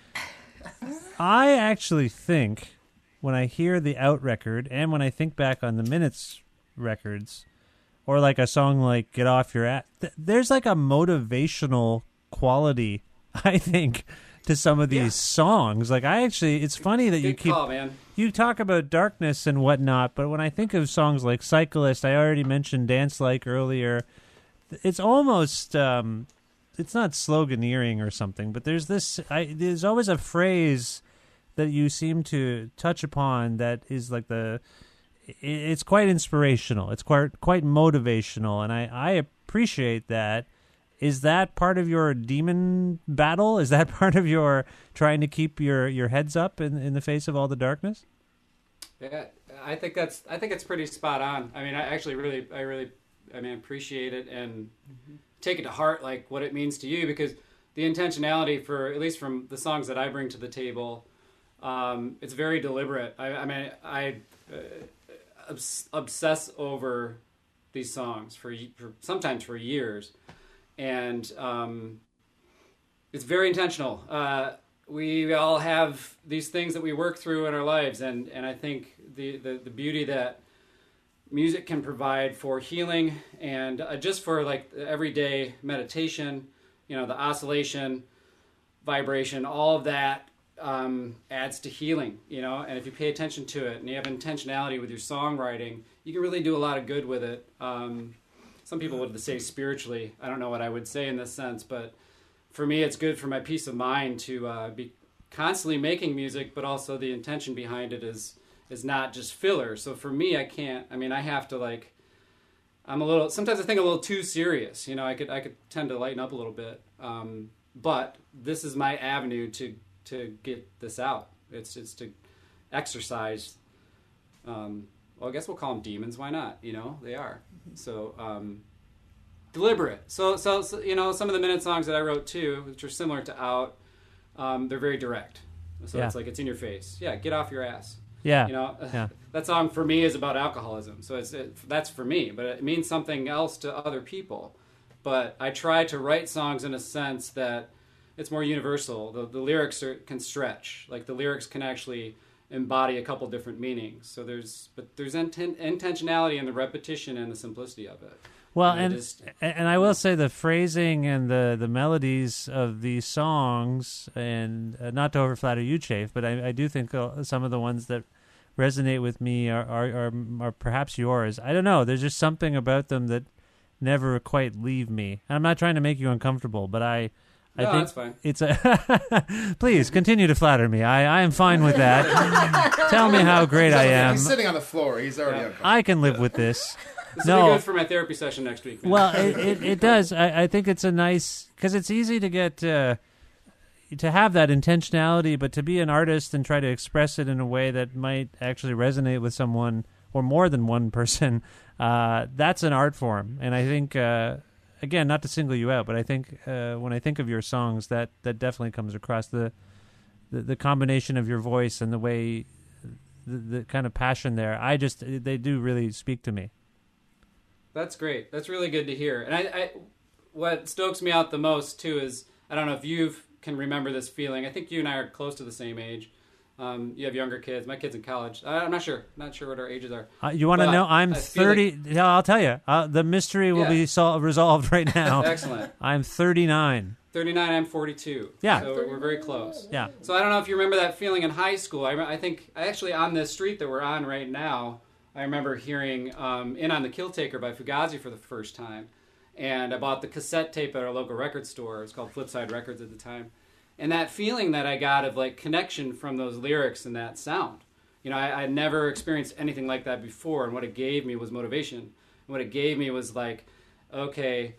I actually think when I hear the Out record and when I think back on the Minutes records, or like a song like Get Off Your Ass, there's like a motivational quality, I think, to some of these songs. Like it's funny that good call, man. you talk about darkness and whatnot, but when I think of songs like Cyclist, I already mentioned Dance Like earlier, it's almost, it's not sloganeering or something, but there's there's always a phrase that you seem to touch upon that is like it's quite inspirational. It's quite motivational, and I appreciate that. Is that part of your demon battle? Is that part of your trying to keep your heads up in the face of all the darkness? Yeah, I think it's pretty spot on. I mean, I really appreciate it and take it to heart, like what it means to you, because the intentionality for, at least from the songs that I bring to the table, it's very deliberate. I obsess over these songs for sometimes for years. And it's very intentional. We all have these things that we work through in our lives, and I think the beauty that music can provide for healing and just for like everyday meditation, the oscillation, vibration, all of that adds to healing, and if you pay attention to it and you have intentionality with your songwriting, you can really do a lot of good with it. Some people would say spiritually. I don't know what I would say in this sense, but for me, it's good for my peace of mind to be constantly making music, but also the intention behind it is not just filler. So for me, I have to sometimes I think a little too serious. I could tend to lighten up a little bit. But this is my avenue to get this out. It's to exercise. Well, I guess we'll call them demons. Why not? They are. So deliberate. So you know, some of the Minute songs that I wrote too, which are similar to Out, they're very direct. So Yeah. it's like it's in your face. Yeah, get off your ass. Yeah. You know, Yeah. that song for me is about alcoholism. So that's for me, but it means something else to other people. But I try to write songs in a sense that it's more universal. The lyrics can stretch. Like the lyrics can actually embody a couple different meanings. So there's intentionality in the repetition and the simplicity of it. Well, And and I will say the phrasing and the melodies of these songs, and not to overflatter you, Chafe, but I do think some of the ones that resonate with me are perhaps yours. I don't know. There's just something about them that never quite leave me. And I'm not trying to make you uncomfortable, but I think that's fine. it's a. Please continue to flatter me. I am fine with that. Tell me how great I am. He's sitting on the floor. He's already uncomfortable. I can live with this. This will be good for my therapy session next week. Man. Well, it does. I think it's a nice, because it's easy to get to have that intentionality, but to be an artist and try to express it in a way that might actually resonate with someone or more than one person, that's an art form. And I think, again, not to single you out, but I think when I think of your songs, that definitely comes across. The combination of your voice and the way, the kind of passion there, they do really speak to me. That's great. That's really good to hear. And I what stokes me out the most too is, I don't know if you can remember this feeling. I think you and I are close to the same age. You have younger kids. My kid's in college. I'm not sure what our ages are. You want to know? I'm 30. Yeah, I'll tell you. The mystery will be resolved right now. Excellent. I'm 39. 39. I'm 42. Yeah. So we're very close. Yeah. So I don't know if you remember that feeling in high school. I think actually on this street that we're on right now, I remember hearing In on the Kill Taker by Fugazi for the first time. And I bought the cassette tape at our local record store. It was called Flipside Records at the time. And that feeling that I got of like connection from those lyrics and that sound. You know, I never experienced anything like that before. And what it gave me was motivation. And what it gave me was like, okay,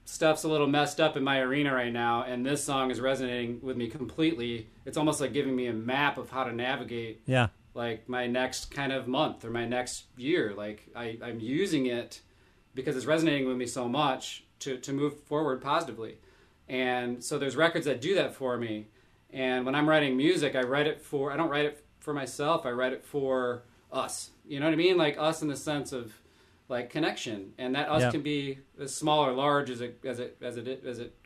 stuff's a little messed up in my arena right now, and this song is resonating with me completely. It's almost like giving me a map of how to navigate like my next kind of month or my next year. Like I'm using it because it's resonating with me so much to move forward positively. And so there's records that do that for me. And when I'm writing music, I don't write it for myself. I write it for us. You know what I mean? Like us in the sense of like connection, and that us can be as small or large as it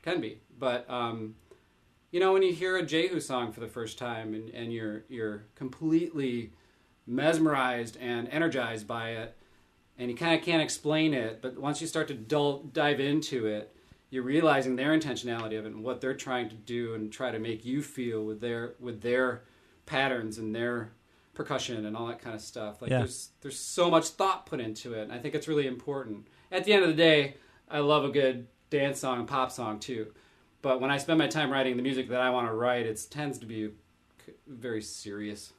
can be. But you know, when you hear a Jehu song for the first time and you're completely mesmerized and energized by it, and you kind of can't explain it, but once you start to dive into it, you're realizing their intentionality of it and what they're trying to do and try to make you feel with their patterns and their percussion and all that kind of stuff. Like there's so much thought put into it, and I think it's really important. At the end of the day, I love a good dance song and pop song too. But when I spend my time writing the music that I want to write, it tends to be very serious.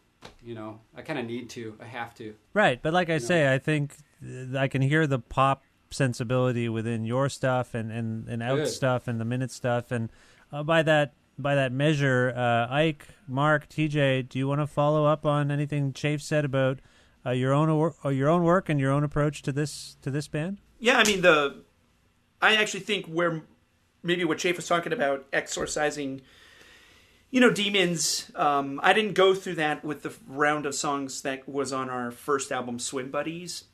You know, I kind of need to. I have to. Right, but like I say, I think I can hear the pop sensibility within your stuff and Out stuff and the Minute stuff, and by that measure, Ike, Mark, TJ, do you want to follow up on anything Chafe said about your own work and your own approach to this band? Yeah, I mean I actually think where maybe what Chafe was talking about, exorcising, demons. I didn't go through that with the round of songs that was on our first album, Swim Buddies.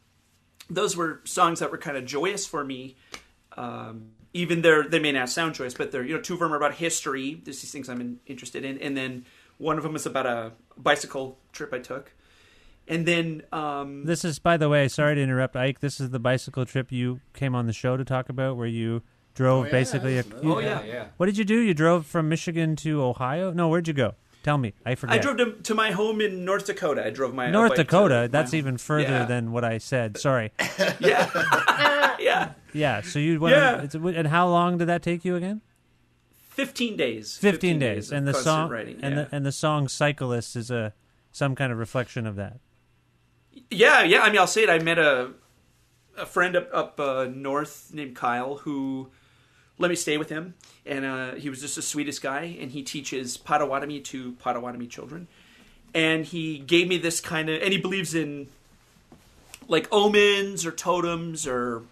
Those were songs that were kind of joyous for me. Even they may not sound joyous, but they're, two of them are about history. There's these things I'm interested in. And then one of them is about a bicycle trip I took. And then... this is, by the way, sorry to interrupt, Ike, this is the bicycle trip you came on the show to talk about, where you drove basically... Yeah. What did you do? You drove from Michigan to Ohio? No, where'd you go? Tell me. I forget. I drove to my home in North Dakota. I drove my North bike Dakota? That's even further than what I said. Sorry. Yeah. Yeah, so you went... And how long did that take you again? 15 days. 15 days. And the song... Writing, and the song Cyclist is some kind of reflection of that. Yeah. I mean, I'll say it. I met a friend up north named Kyle who let me stay with him, and he was just the sweetest guy, and he teaches Potawatomi to Potawatomi children, and he gave me this kind of, and he believes in like omens or totems or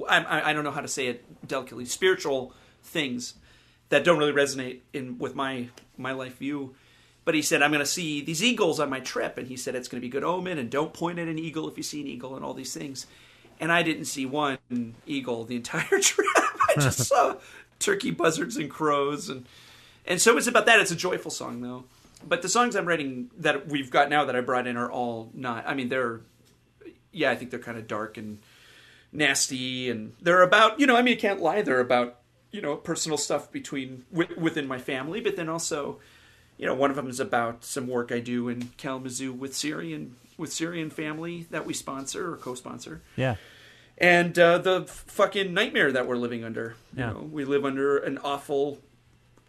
I don't know how to say it delicately, spiritual things that don't really resonate with my life view. But he said, I'm going to see these eagles on my trip. And he said, it's going to be good omen, and don't point at an eagle if you see an eagle, and all these things. And I didn't see one eagle the entire trip. I just saw turkey buzzards and crows. And so it's about that. It's a joyful song, though. But the songs I'm writing that we've got now that I brought in are all not, I mean, I think they're kind of dark and nasty. And they're about, I can't lie, they're about, personal stuff within my family. But then also, one of them is about some work I do in Kalamazoo with Syrian family that we sponsor or co-sponsor. Yeah. And the fucking nightmare that we're living under. Yeah. We live under an awful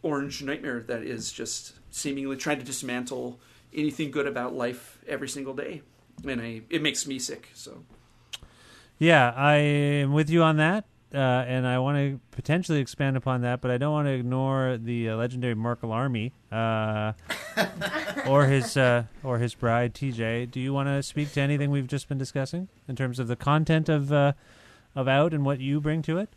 orange nightmare that is just seemingly trying to dismantle anything good about life every single day. And it makes me sick. So. Yeah, I am with you on that. And I want to potentially expand upon that, but I don't want to ignore the legendary Merkel Army or his bride TJ. Do you want to speak to anything we've just been discussing in terms of the content of Out and what you bring to it?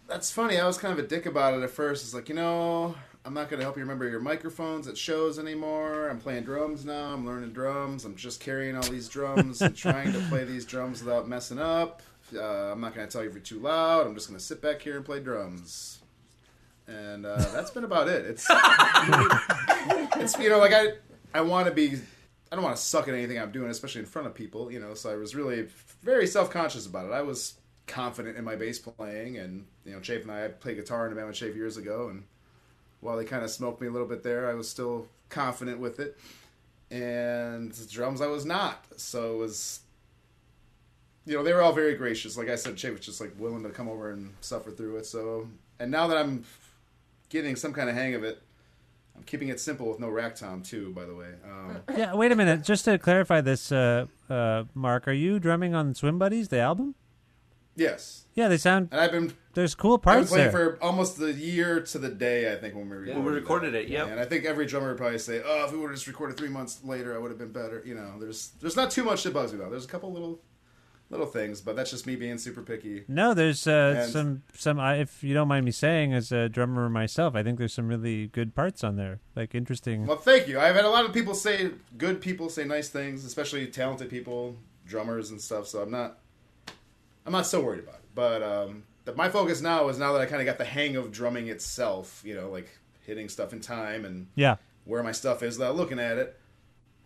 That's funny. I was kind of a dick about it at first. It's like, I'm not going to help you remember your microphones at shows anymore. I'm playing drums now. I'm learning drums. I'm just carrying all these drums and trying to play these drums without messing up. I'm not going to tell you if you're too loud. I'm just going to sit back here and play drums. And that's been about it. It's I want to be, I don't want to suck at anything I'm doing, especially in front of people, so I was really very self-conscious about it. I was confident in my bass playing, and, Chafe and I played guitar in a band with Chafe years ago, and while they kind of smoked me a little bit there, I was still confident with it. And drums, I was not. So it was... they were all very gracious. Like I said, Chafe was just willing to come over and suffer through it. So, and now that I'm getting some kind of hang of it, I'm keeping it simple with no rack tom too. By the way. Yeah. Wait a minute. Just to clarify this, Mark, are you drumming on Swim Buddies, the album? Yes. Yeah, they sound. And there's cool parts I've been playing there. for almost the year to the day, I think, when we recorded it. Yeah. And I think every drummer would probably say, "Oh, if we would have just recorded 3 months later, I would have been better." There's not too much that bugs me about. There's a couple little things, but that's just me being super picky. No, there's some. If you don't mind me saying, as a drummer myself, I think there's some really good parts on there, interesting. Well, thank you. I've had a lot of people say nice things, especially talented people, drummers and stuff. So I'm not so worried about it. But my focus now is, now that I kind of got the hang of drumming itself, hitting stuff in time and where my stuff is without looking at it.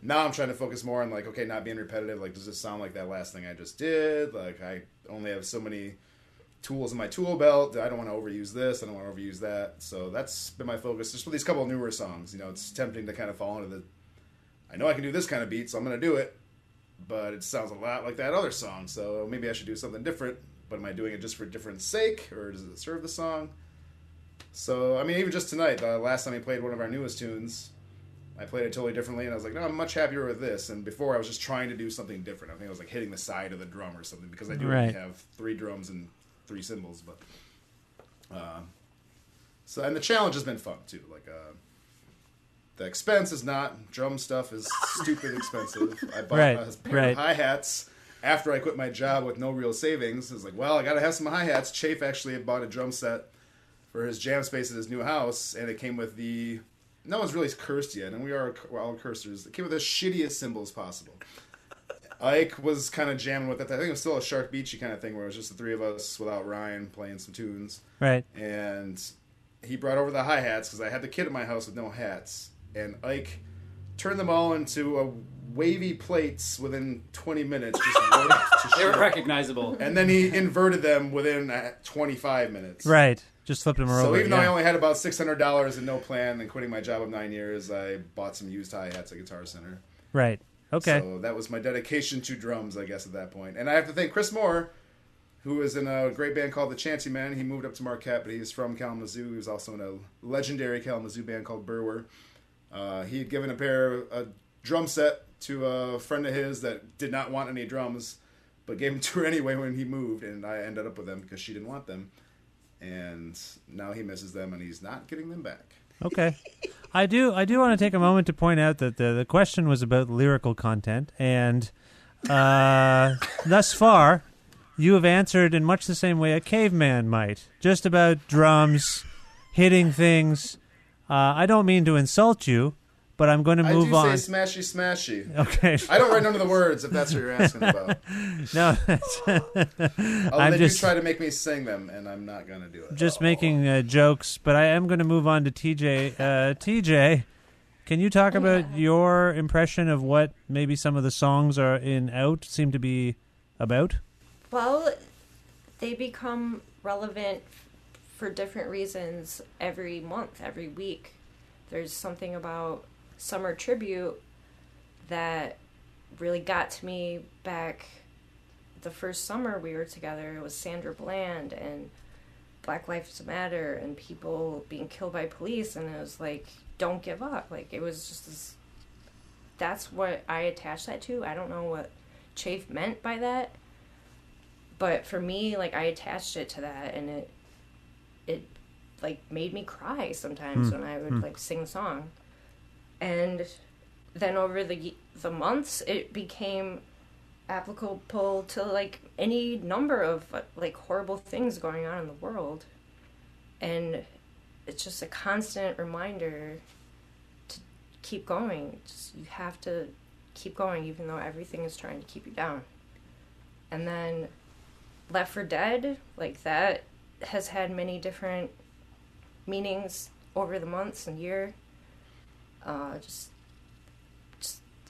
Now I'm trying to focus more on okay, not being repetitive. Does this sound like that last thing I just did? I only have so many tools in my tool belt. I don't want to overuse this. I don't want to overuse that. So that's been my focus. Just with these couple of newer songs, it's tempting to kind of fall into I know I can do this kind of beat, so I'm going to do it. But it sounds a lot like that other song, so maybe I should do something different. But am I doing it just for different sake, or does it serve the song? So, even just tonight, the last time we played one of our newest tunes, I played it totally differently, and I was like, no, I'm much happier with this. And before, I was just trying to do something different. I think I was hitting the side of the drum or something, because I do only have 3 drums and 3 cymbals. But and the challenge has been fun too. The expense is not, drum stuff is stupid expensive. I bought a pair of hi-hats after I quit my job with no real savings. I was like, well, I got to have some hi-hats. Chafe actually had bought a drum set for his jam space at his new house, and it came with no one's really cursed yet, and we're all cursors. It came with the shittiest cymbals possible. Ike was kind of jamming with it. I think it was still a Shark Beachy kind of thing, where it was just the 3 of us without Ryan playing some tunes. Right. And he brought over the hi-hats, because I had the kid at my house with no hats. And Ike turned them all into wavy plates within 20 minutes. They were recognizable. And then he inverted them within 25 minutes. Right. Just flipped them over. So even though I only had about $600 and no plan, and quitting my job of 9 years, I bought some used hi-hats at Guitar Center. Right. Okay. So that was my dedication to drums, I guess, at that point. And I have to thank Chris Moore, who was in a great band called the Chancy Men. He moved up to Marquette, but he's from Kalamazoo. He was also in a legendary Kalamazoo band called Burwer. He had given a drum set to a friend of his that did not want any drums, but gave them to her anyway when he moved, and I ended up with them because she didn't want them. And now he misses them, and he's not getting them back. Okay. I do want to take a moment to point out that the question was about lyrical content, and thus far, you have answered in much the same way a caveman might, just about drums, hitting things. I don't mean to insult you, but I'm going to move on. I do say smashy, smashy. Okay. I don't write none of the words, if that's what you're asking about. No, I'll let you try to make me sing them, and I'm not going to do it. Just making jokes, but I am going to move on to TJ. TJ, can you talk about your impression of what maybe some of the songs are in Out seem to be about? Well, they become relevant for different reasons every month, every week. There's something about Summer Tribute that really got to me back the first summer we were together. It was Sandra Bland and Black Lives Matter and people being killed by police, and it was like, don't give up. Like, it was just this, that's what I attached that to. I don't know what Chafe meant by that, but for me, like, I attached it to that, and it like made me cry sometimes when I would like sing the song. And then over the months, it became applicable to like any number of like horrible things going on in the world, and it's just a constant reminder to keep going. You have to keep going even though everything is trying to keep you down. And then Left for Dead, like, that has had many different meanings over the months and year. Just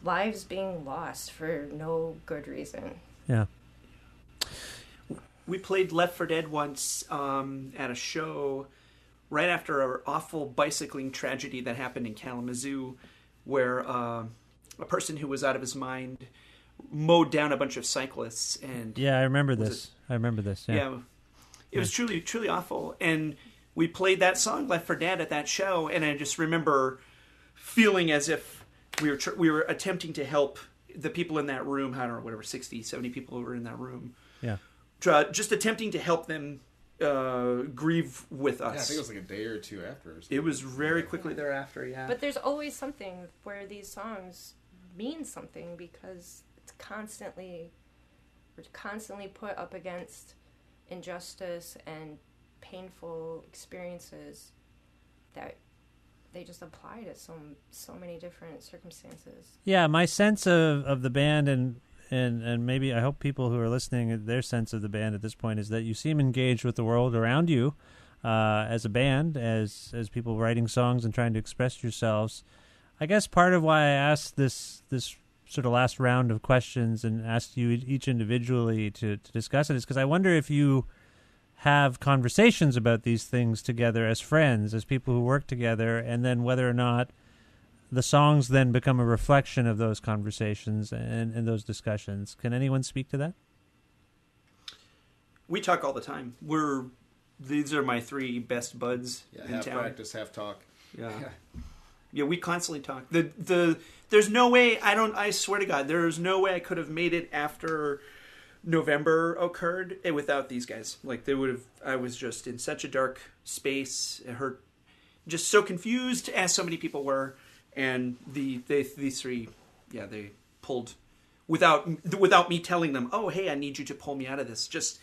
lives being lost for no good reason. Yeah. We played Left for Dead once at a show right after an awful bicycling tragedy that happened in Kalamazoo, where a person who was out of his mind mowed down a bunch of cyclists. And yeah, I remember this. Yeah. It was truly awful. And we played that song, Left for Dead, at that show, and I just remember feeling as if we were attempting to help the people in that room. I don't know, whatever, 60, 70 people who were in that room. Yeah. Just attempting to help them grieve with us. Yeah, I think it was like a day or two after. It was very quickly thereafter, yeah. But there's always something where these songs mean something, because it's we're constantly put up against injustice and painful experiences that they just apply to so many different circumstances. Yeah, my sense of the band and maybe I hope people who are listening, their sense of the band at this point is that you seem engaged with the world around you as a band, as people writing songs and trying to express yourselves. I guess part of why I asked this sort of last round of questions and asked you each individually to discuss it is because I wonder if you have conversations about these things together as friends, as people who work together, and then whether or not the songs then become a reflection of those conversations and those discussions. Can anyone speak to that? We talk all the time. These are my three best buds in half town. Practice, half talk. Yeah, we constantly talk. There's no way, I swear to God, there's no way I could have made it after November occurred without these guys. Like, I was just in such a dark space. It hurt, just so confused, as so many people were. And these three, they pulled, without me telling them, oh, hey, I need you to pull me out of this. Just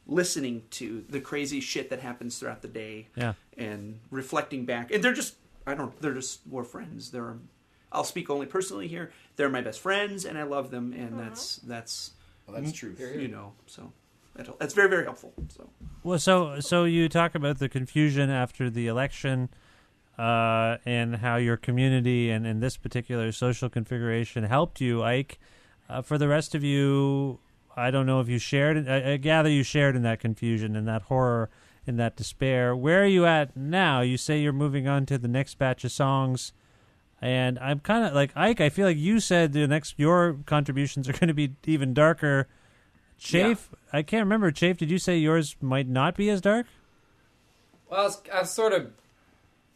listening to the crazy shit that happens throughout the day. Yeah. And reflecting back. And they're just we're friends. I'll speak only personally here. They're my best friends, and I love them, and that's true. You know, so that's very, very helpful. So. Well, so you talk about the confusion after the election, and how your community and this particular social configuration helped you, Ike. For the rest of you, I don't know if you shared. I gather you shared in that confusion and that horror, in that despair. Where are you at now? You say you're moving on to the next batch of songs. And I'm kind of like, Ike, I feel like you said your contributions are going to be even darker. Chafe, yeah. I can't remember. Chafe, did you say yours might not be as dark? Well, I was sort of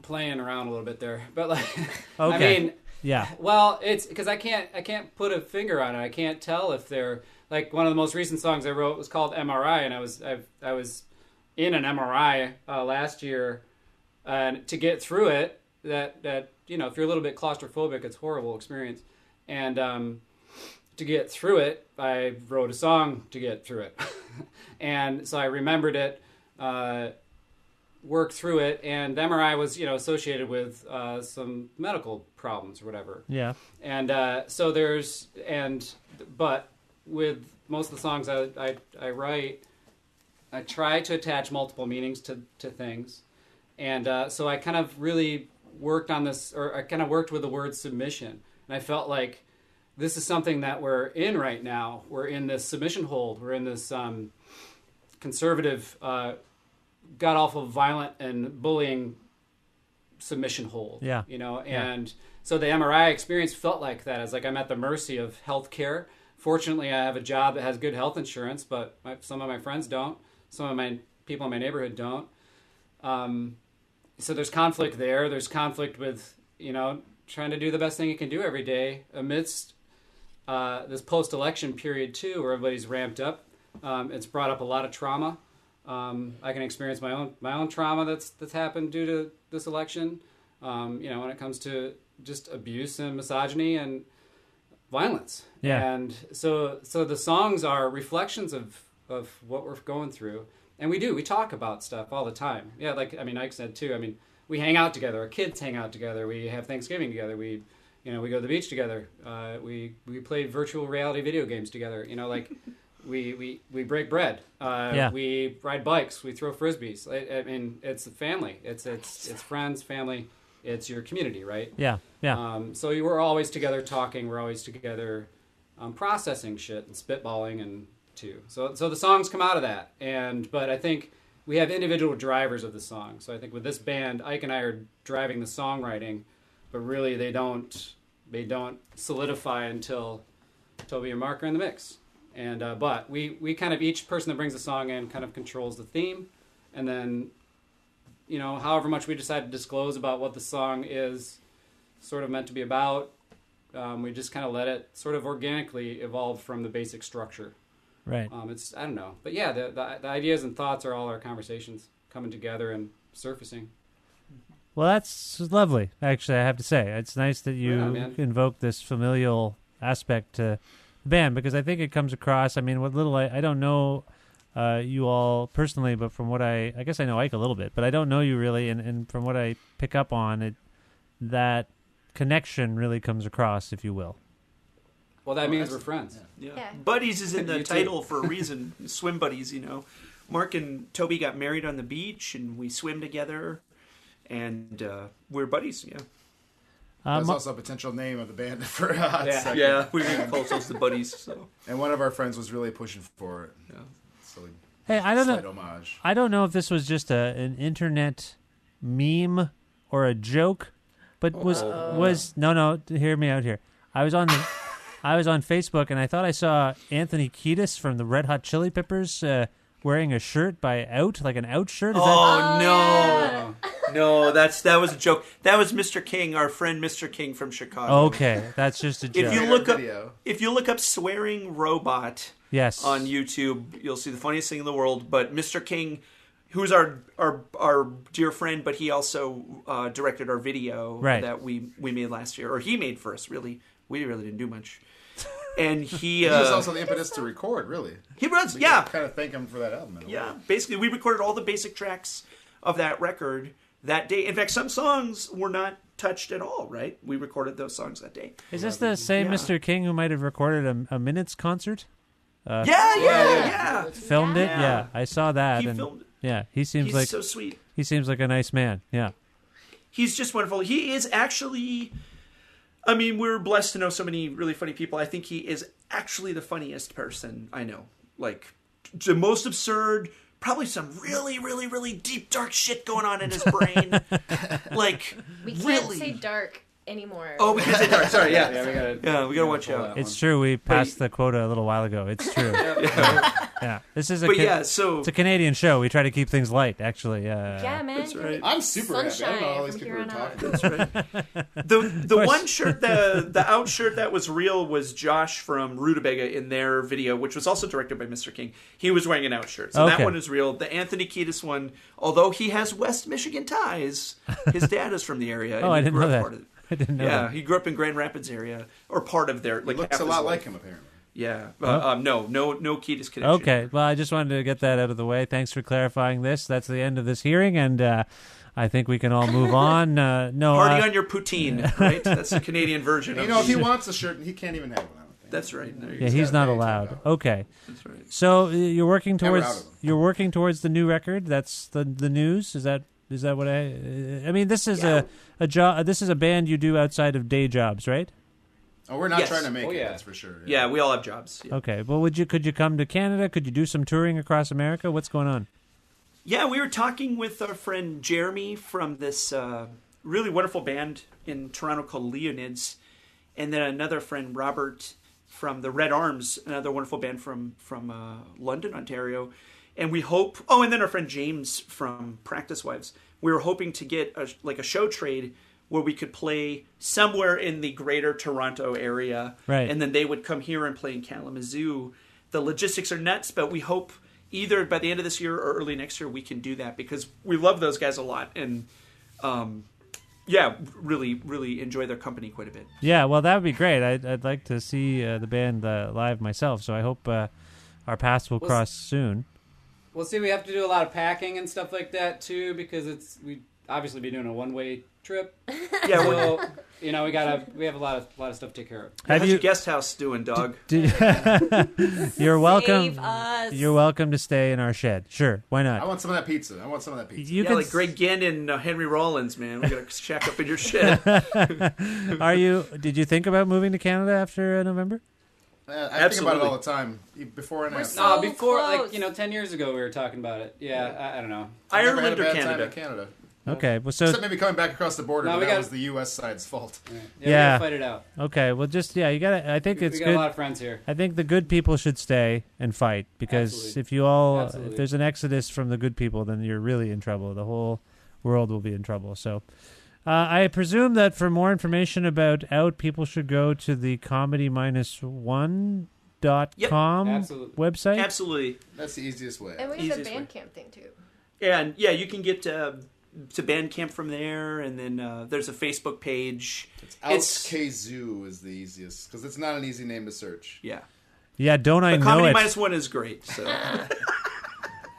playing around a little bit there, but like, okay. I mean, yeah. Well, it's because I can't put a finger on it. I can't tell if they're like one of the most recent songs I wrote was called MRI, and I was in an MRI last year, and to get through it, that you know, if you're a little bit claustrophobic, it's a horrible experience. And to get through it, I wrote a song to get through it. And so I remembered it, worked through it, and the MRI was, associated with some medical problems or whatever. Yeah. And but with most of the songs I write, I try to attach multiple meanings to things. And so I kind of really worked on this, or I kind of worked with the word submission. And I felt like this is something that we're in right now. We're in this submission hold. We're in this conservative, god-awful, violent, and bullying submission hold. Yeah. And so the MRI experience felt like that. It's like I'm at the mercy of health care. Fortunately, I have a job that has good health insurance, but some of my friends don't. Some of my people in my neighborhood don't. So there's conflict there. There's conflict with, trying to do the best thing you can do every day amidst this post-election period, too, where everybody's ramped up. It's brought up a lot of trauma. I can experience my own trauma that's happened due to this election. When it comes to just abuse and misogyny and violence. Yeah. And so the songs are reflections of what we're going through. And we talk about stuff all the time. Yeah, Ike said too. We hang out together. Our kids hang out together. We have Thanksgiving together. We go to the beach together. We play virtual reality video games together. We break bread. We ride bikes. We throw frisbees. It's a family. It's friends, family. It's your community, right? Yeah. Yeah. So we're always together talking. We're always together processing shit and spitballing and too. So the songs come out of that. But I think we have individual drivers of the song. So I think with this band, Ike and I are driving the songwriting, but really they don't solidify until Toby and Mark are in the mix. And but we kind of, each person that brings the song in kind of controls the theme, and then however much we decide to disclose about what the song is sort of meant to be about, we just kind of let it sort of organically evolve from the basic structure. Right. I don't know, but yeah, the ideas and thoughts are all our conversations coming together and surfacing. Well, that's lovely. Actually, I have to say, it's nice that you invoke this familial aspect to the band, because I think it comes across. What little I don't know you all personally, but from what I guess I know Ike a little bit, but I don't know you really, and from what I pick up on, that connection really comes across, if you will. Well, that means we're friends. Yeah. Buddies is in the title for a reason. Swim buddies, Mark and Toby got married on the beach, and we swim together, and we're buddies, yeah. That's also a potential name of the band for a hot second. Yeah, we call ourselves the Buddies. So. And one of our friends was really pushing for it. Yeah. So hey, I don't know. Homage. I don't know if this was just an internet meme or a joke, but was no. Hear me out here. I was on Facebook, and I thought I saw Anthony Kiedis from the Red Hot Chili Peppers wearing a shirt by Out, like an Out shirt. No. No, that was a joke. That was Mr. King, our friend Mr. King from Chicago. Okay, that's just a joke. If you look up swearing robot on YouTube, you'll see the funniest thing in the world. But Mr. King, who's our dear friend, but he also directed our video that we made last year, or he made for us. Really, we really didn't do much. And he was also the impetus to record. Really, he was. Yeah, kind of thank him for that album. Basically, we recorded all the basic tracks of that record that day. In fact, some songs were not touched at all, right? We recorded those songs that day. Is this the same Mr. King who might have recorded a Minutes concert? Yeah. Filmed it? Yeah, I saw that. He filmed it. Yeah, he's so sweet. He seems like a nice man, yeah. He's just wonderful. He is actually... we're blessed to know so many really funny people. I think he is actually the funniest person I know. Like, the most absurd... Probably some really, really, really deep, dark shit going on in his brain. We can't say dark anymore. Oh, we can't say dark. Sorry, yeah. We gotta watch out. It's true. We passed the quota a little while ago. It's true. Yeah. This is it's a Canadian show. We try to keep things light, actually. Yeah, man. That's right. I'm super happy. I don't know all these people are talking. That's right. The one shirt, the Out shirt that was real was Josh from Rutabaga in their video, which was also directed by Mr. King. He was wearing an Out shirt. So that one is real. The Anthony Kiedis one, although he has West Michigan ties, his dad is from the area. I didn't know that. I didn't know that. Yeah, he grew up in Grand Rapids area, or part of their... He looks a lot like him, apparently. Yeah. No Kiedis connection. Okay, well, I just wanted to get that out of the way. Thanks for clarifying this. That's the end of this hearing, and I think we can all move on. Party on your poutine, right? That's the Canadian version. You know, if he wants a shirt, he can't even have one. I don't think. That's right. No, Yeah, he's not allowed. Okay. That's right. So you're working Now we're towards out of them. the new record. That's the news. Is that what I mean? This is a job. This is a band you do outside of day jobs, right? Oh, we're not Yes. trying to make Oh, it. yeah. That's for sure. Yeah, we all have jobs. Yeah. Okay. Well, could you come to Canada? Could you do some touring across America? What's going on? Yeah, we were talking with our friend Jeremy from this really wonderful band in Toronto called Leonids, and then another friend Robert from the Red Arms, another wonderful band from London, Ontario. And we hope. Oh, and then our friend James from Practice Wives. We were hoping to get a show trade where we could play somewhere in the greater Toronto area, Right. and then they would come here and play in Kalamazoo. The logistics are nuts, but we hope either by the end of this year or early next year we can do that because we love those guys a lot and really, really enjoy their company quite a bit. Yeah. Well, that would be great. I'd like to see the band live myself. So I hope our paths will cross soon. We'll see. We have to do a lot of packing and stuff like that too because we obviously be doing a one-way trip. Yeah, So we have a lot of stuff to take care of. Have how's you? your guest house doing, dog? You're welcome. Save us. You're welcome to stay in our shed. Sure. Why I not? want some of that pizza. You Yeah, can. like Greg Ginn and Henry Rollins, man. We got to shack up in your shed. Did you think about moving to Canada after November? I think about Absolutely. it all the time, before and We're after. so Before, close. 10 years ago, we were talking about it. Yeah, I don't know. Never had Ireland a or bad time Canada? in Canada. Okay. Well, so Except maybe coming back across the border, No, but we that got- was the U.S. side's fault. We Yeah. gotta fight it out. okay. Well, just you gotta. I think it's we got good. a lot of friends here. I think the good people should stay and fight because Absolutely. if Absolutely. there's an exodus from the good people, then you're really in trouble. The whole world will be in trouble. So, I presume that for more information about Out, people should go to the comedy-1.com Absolutely. website. Absolutely. That's the easiest way. And we have the Easiest way. Bandcamp thing too. And yeah, you can get to Bandcamp from there, and then there's a Facebook page. It's Kazoo is the easiest because it's not an easy name to search. Yeah. Yeah, don't I But know Comedy it? Minus One is great. So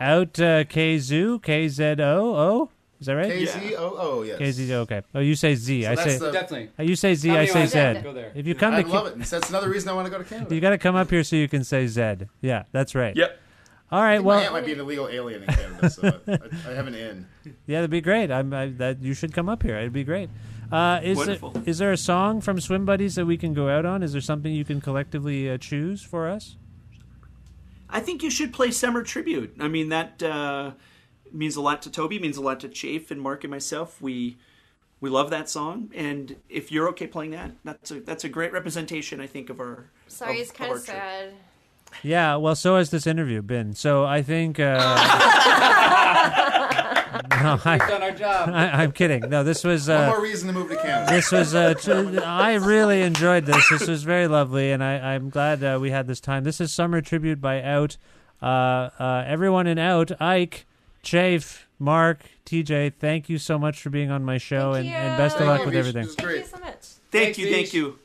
Out Kzoo, KZOO. Is that right? KZOO, yes. KZO. Okay. Oh, you say Z. So I that's say. the- Definitely. You say Z. I Comedy say Minus Z. One, go there. If you come I to, love it. That's another reason I want to go to Canada. you got to come up here so you can say Z. Yeah, that's right. yep. All right. My aunt Well, might be an illegal alien in Canada, so I have an in. yeah, that'd be great. That you should come up here. It'd be great. Wonderful. Is there a song from Swim Buddies that we can go out on? Is there something you can collectively choose for us? I think you should play Summer Tribute. I mean, that means a lot to Toby, means a lot to Chafe and Mark and myself. We love that song, and if you're okay playing that, that's a great representation, I think, of our. Sorry, of- it's kind our of trip. sad. Yeah. Well, so has this interview been. So I think. No, We've done our job. I'm kidding. No, this was. One more reason to move to Canada. This was. I really enjoyed this. This was very lovely, and I'm glad we had this time. This is Summer Tribute by Out. Everyone in Out, Ike, Chafe, Mark, TJ, thank you so much for being on my show, Thank and best of you. luck Thank with you, everything. Vish. It was Thank great. you so much. Thank Thanks, you, thank Vish. you.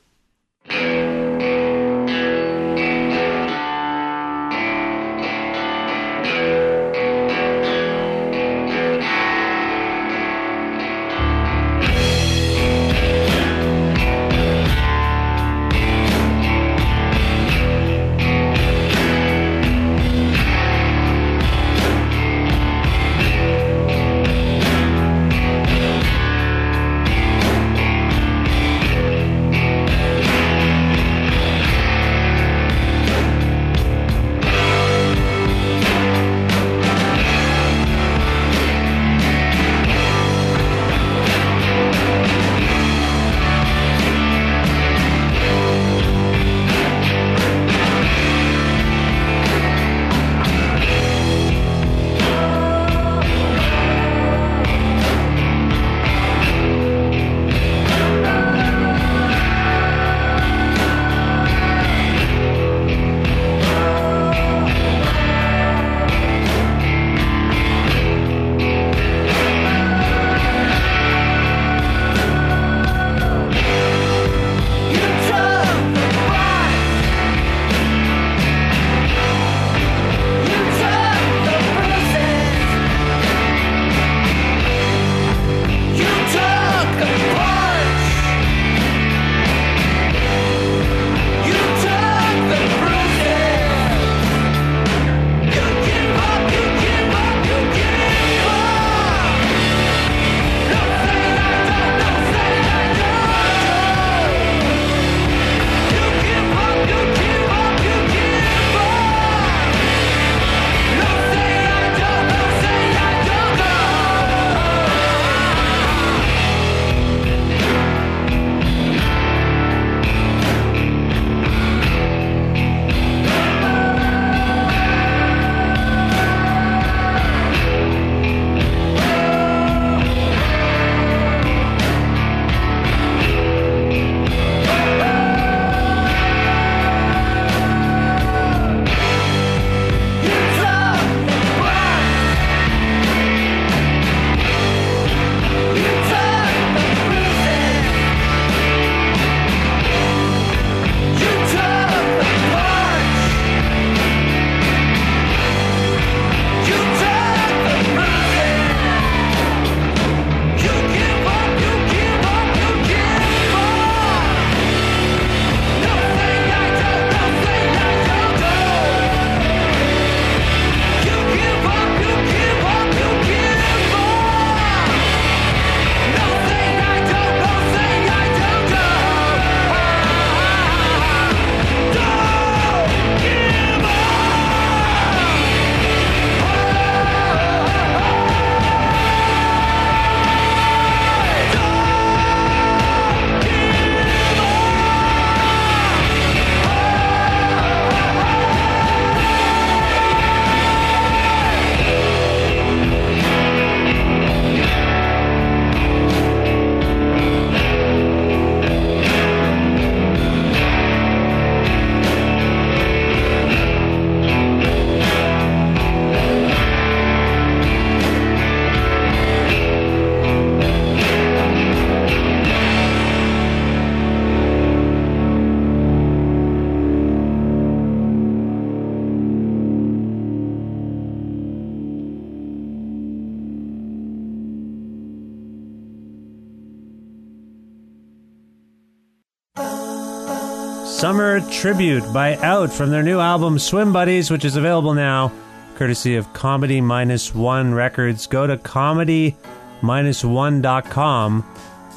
Summer Tribute by Out from their new album Swim Buddies, which is available now, courtesy of Comedy-1 Records. Go to comedy-1.com.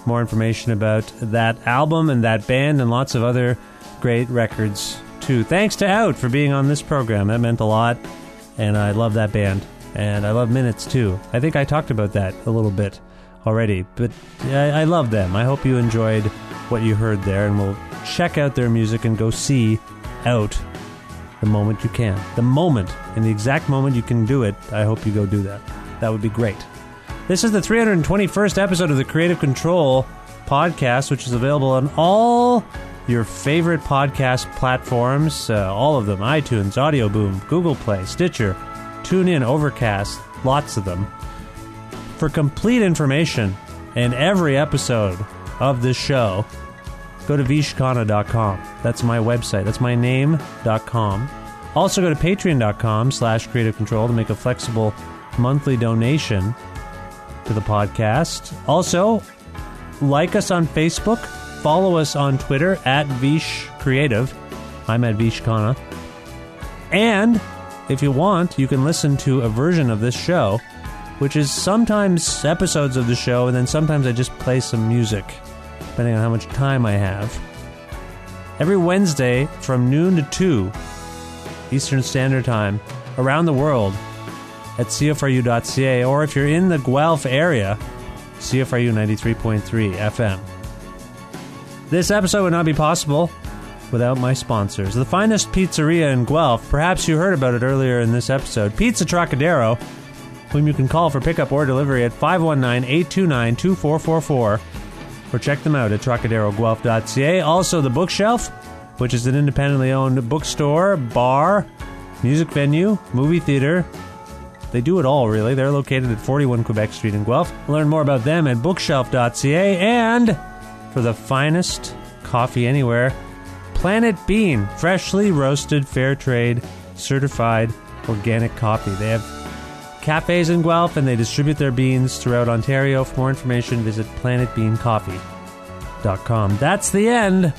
More information about that album and that band and lots of other great records, too. Thanks to Out for being on this program. That meant a lot, and I love that band. And I love Minutes, too. I think I talked about that a little bit already, but I love them. I hope you enjoyed what you heard there, and we'll check out their music and go see Out the moment you can. The moment, in the exact moment you can do it, I hope you go do that. That would be great. This is the 321st episode of the Creative Control podcast, which is available on all your favorite podcast platforms, all of them, iTunes, Audio Boom, Google Play, Stitcher, TuneIn, Overcast, lots of them. For complete information and every episode of this show, go to vishkhanna.com. That's my website. That's my name.com. Also go to patreon.com/Creative Control to make a flexible monthly donation to the podcast. Also, like us on Facebook. Follow us on Twitter at Vish Creative. I'm at Vishkhanna. And if you want, you can listen to a version of this show, which is sometimes episodes of the show, and then sometimes I just play some music, depending on how much time I have. Every Wednesday from noon to 2 Eastern Standard Time around the world at CFRU.ca, or if you're in the Guelph area, CFRU 93.3 FM. This episode would not be possible without my sponsors. The finest pizzeria in Guelph, perhaps you heard about it earlier in this episode, Pizza Trocadero, whom you can call for pickup or delivery at 519-829-2444, or check them out at trocaderoguelph.ca. Also, The Bookshelf, which is an independently owned bookstore, bar, music venue, movie theater. They do it all, really. They're located at 41 Quebec Street in Guelph. Learn more about them at bookshelf.ca. And for the finest coffee anywhere, Planet Bean, freshly roasted, fair trade, certified organic coffee. They have cafes in Guelph, and they distribute their beans throughout Ontario. For more information, visit planetbeancoffee.com. That's the end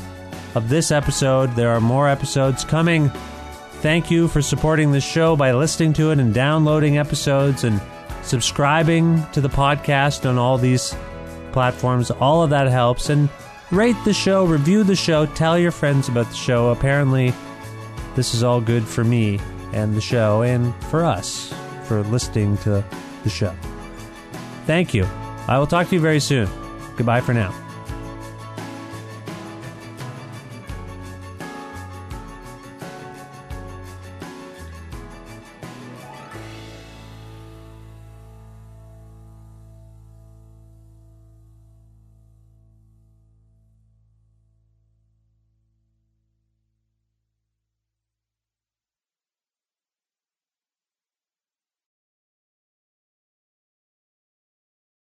of this episode. There are more episodes coming. Thank you for supporting this show by listening to it and downloading episodes and subscribing to the podcast on all these platforms. All of that helps. And rate the show, review the show, tell your friends about the show. Apparently, this is all good for me and the show and for us for listening to the show. Thank you. I will talk to you very soon. Goodbye for now.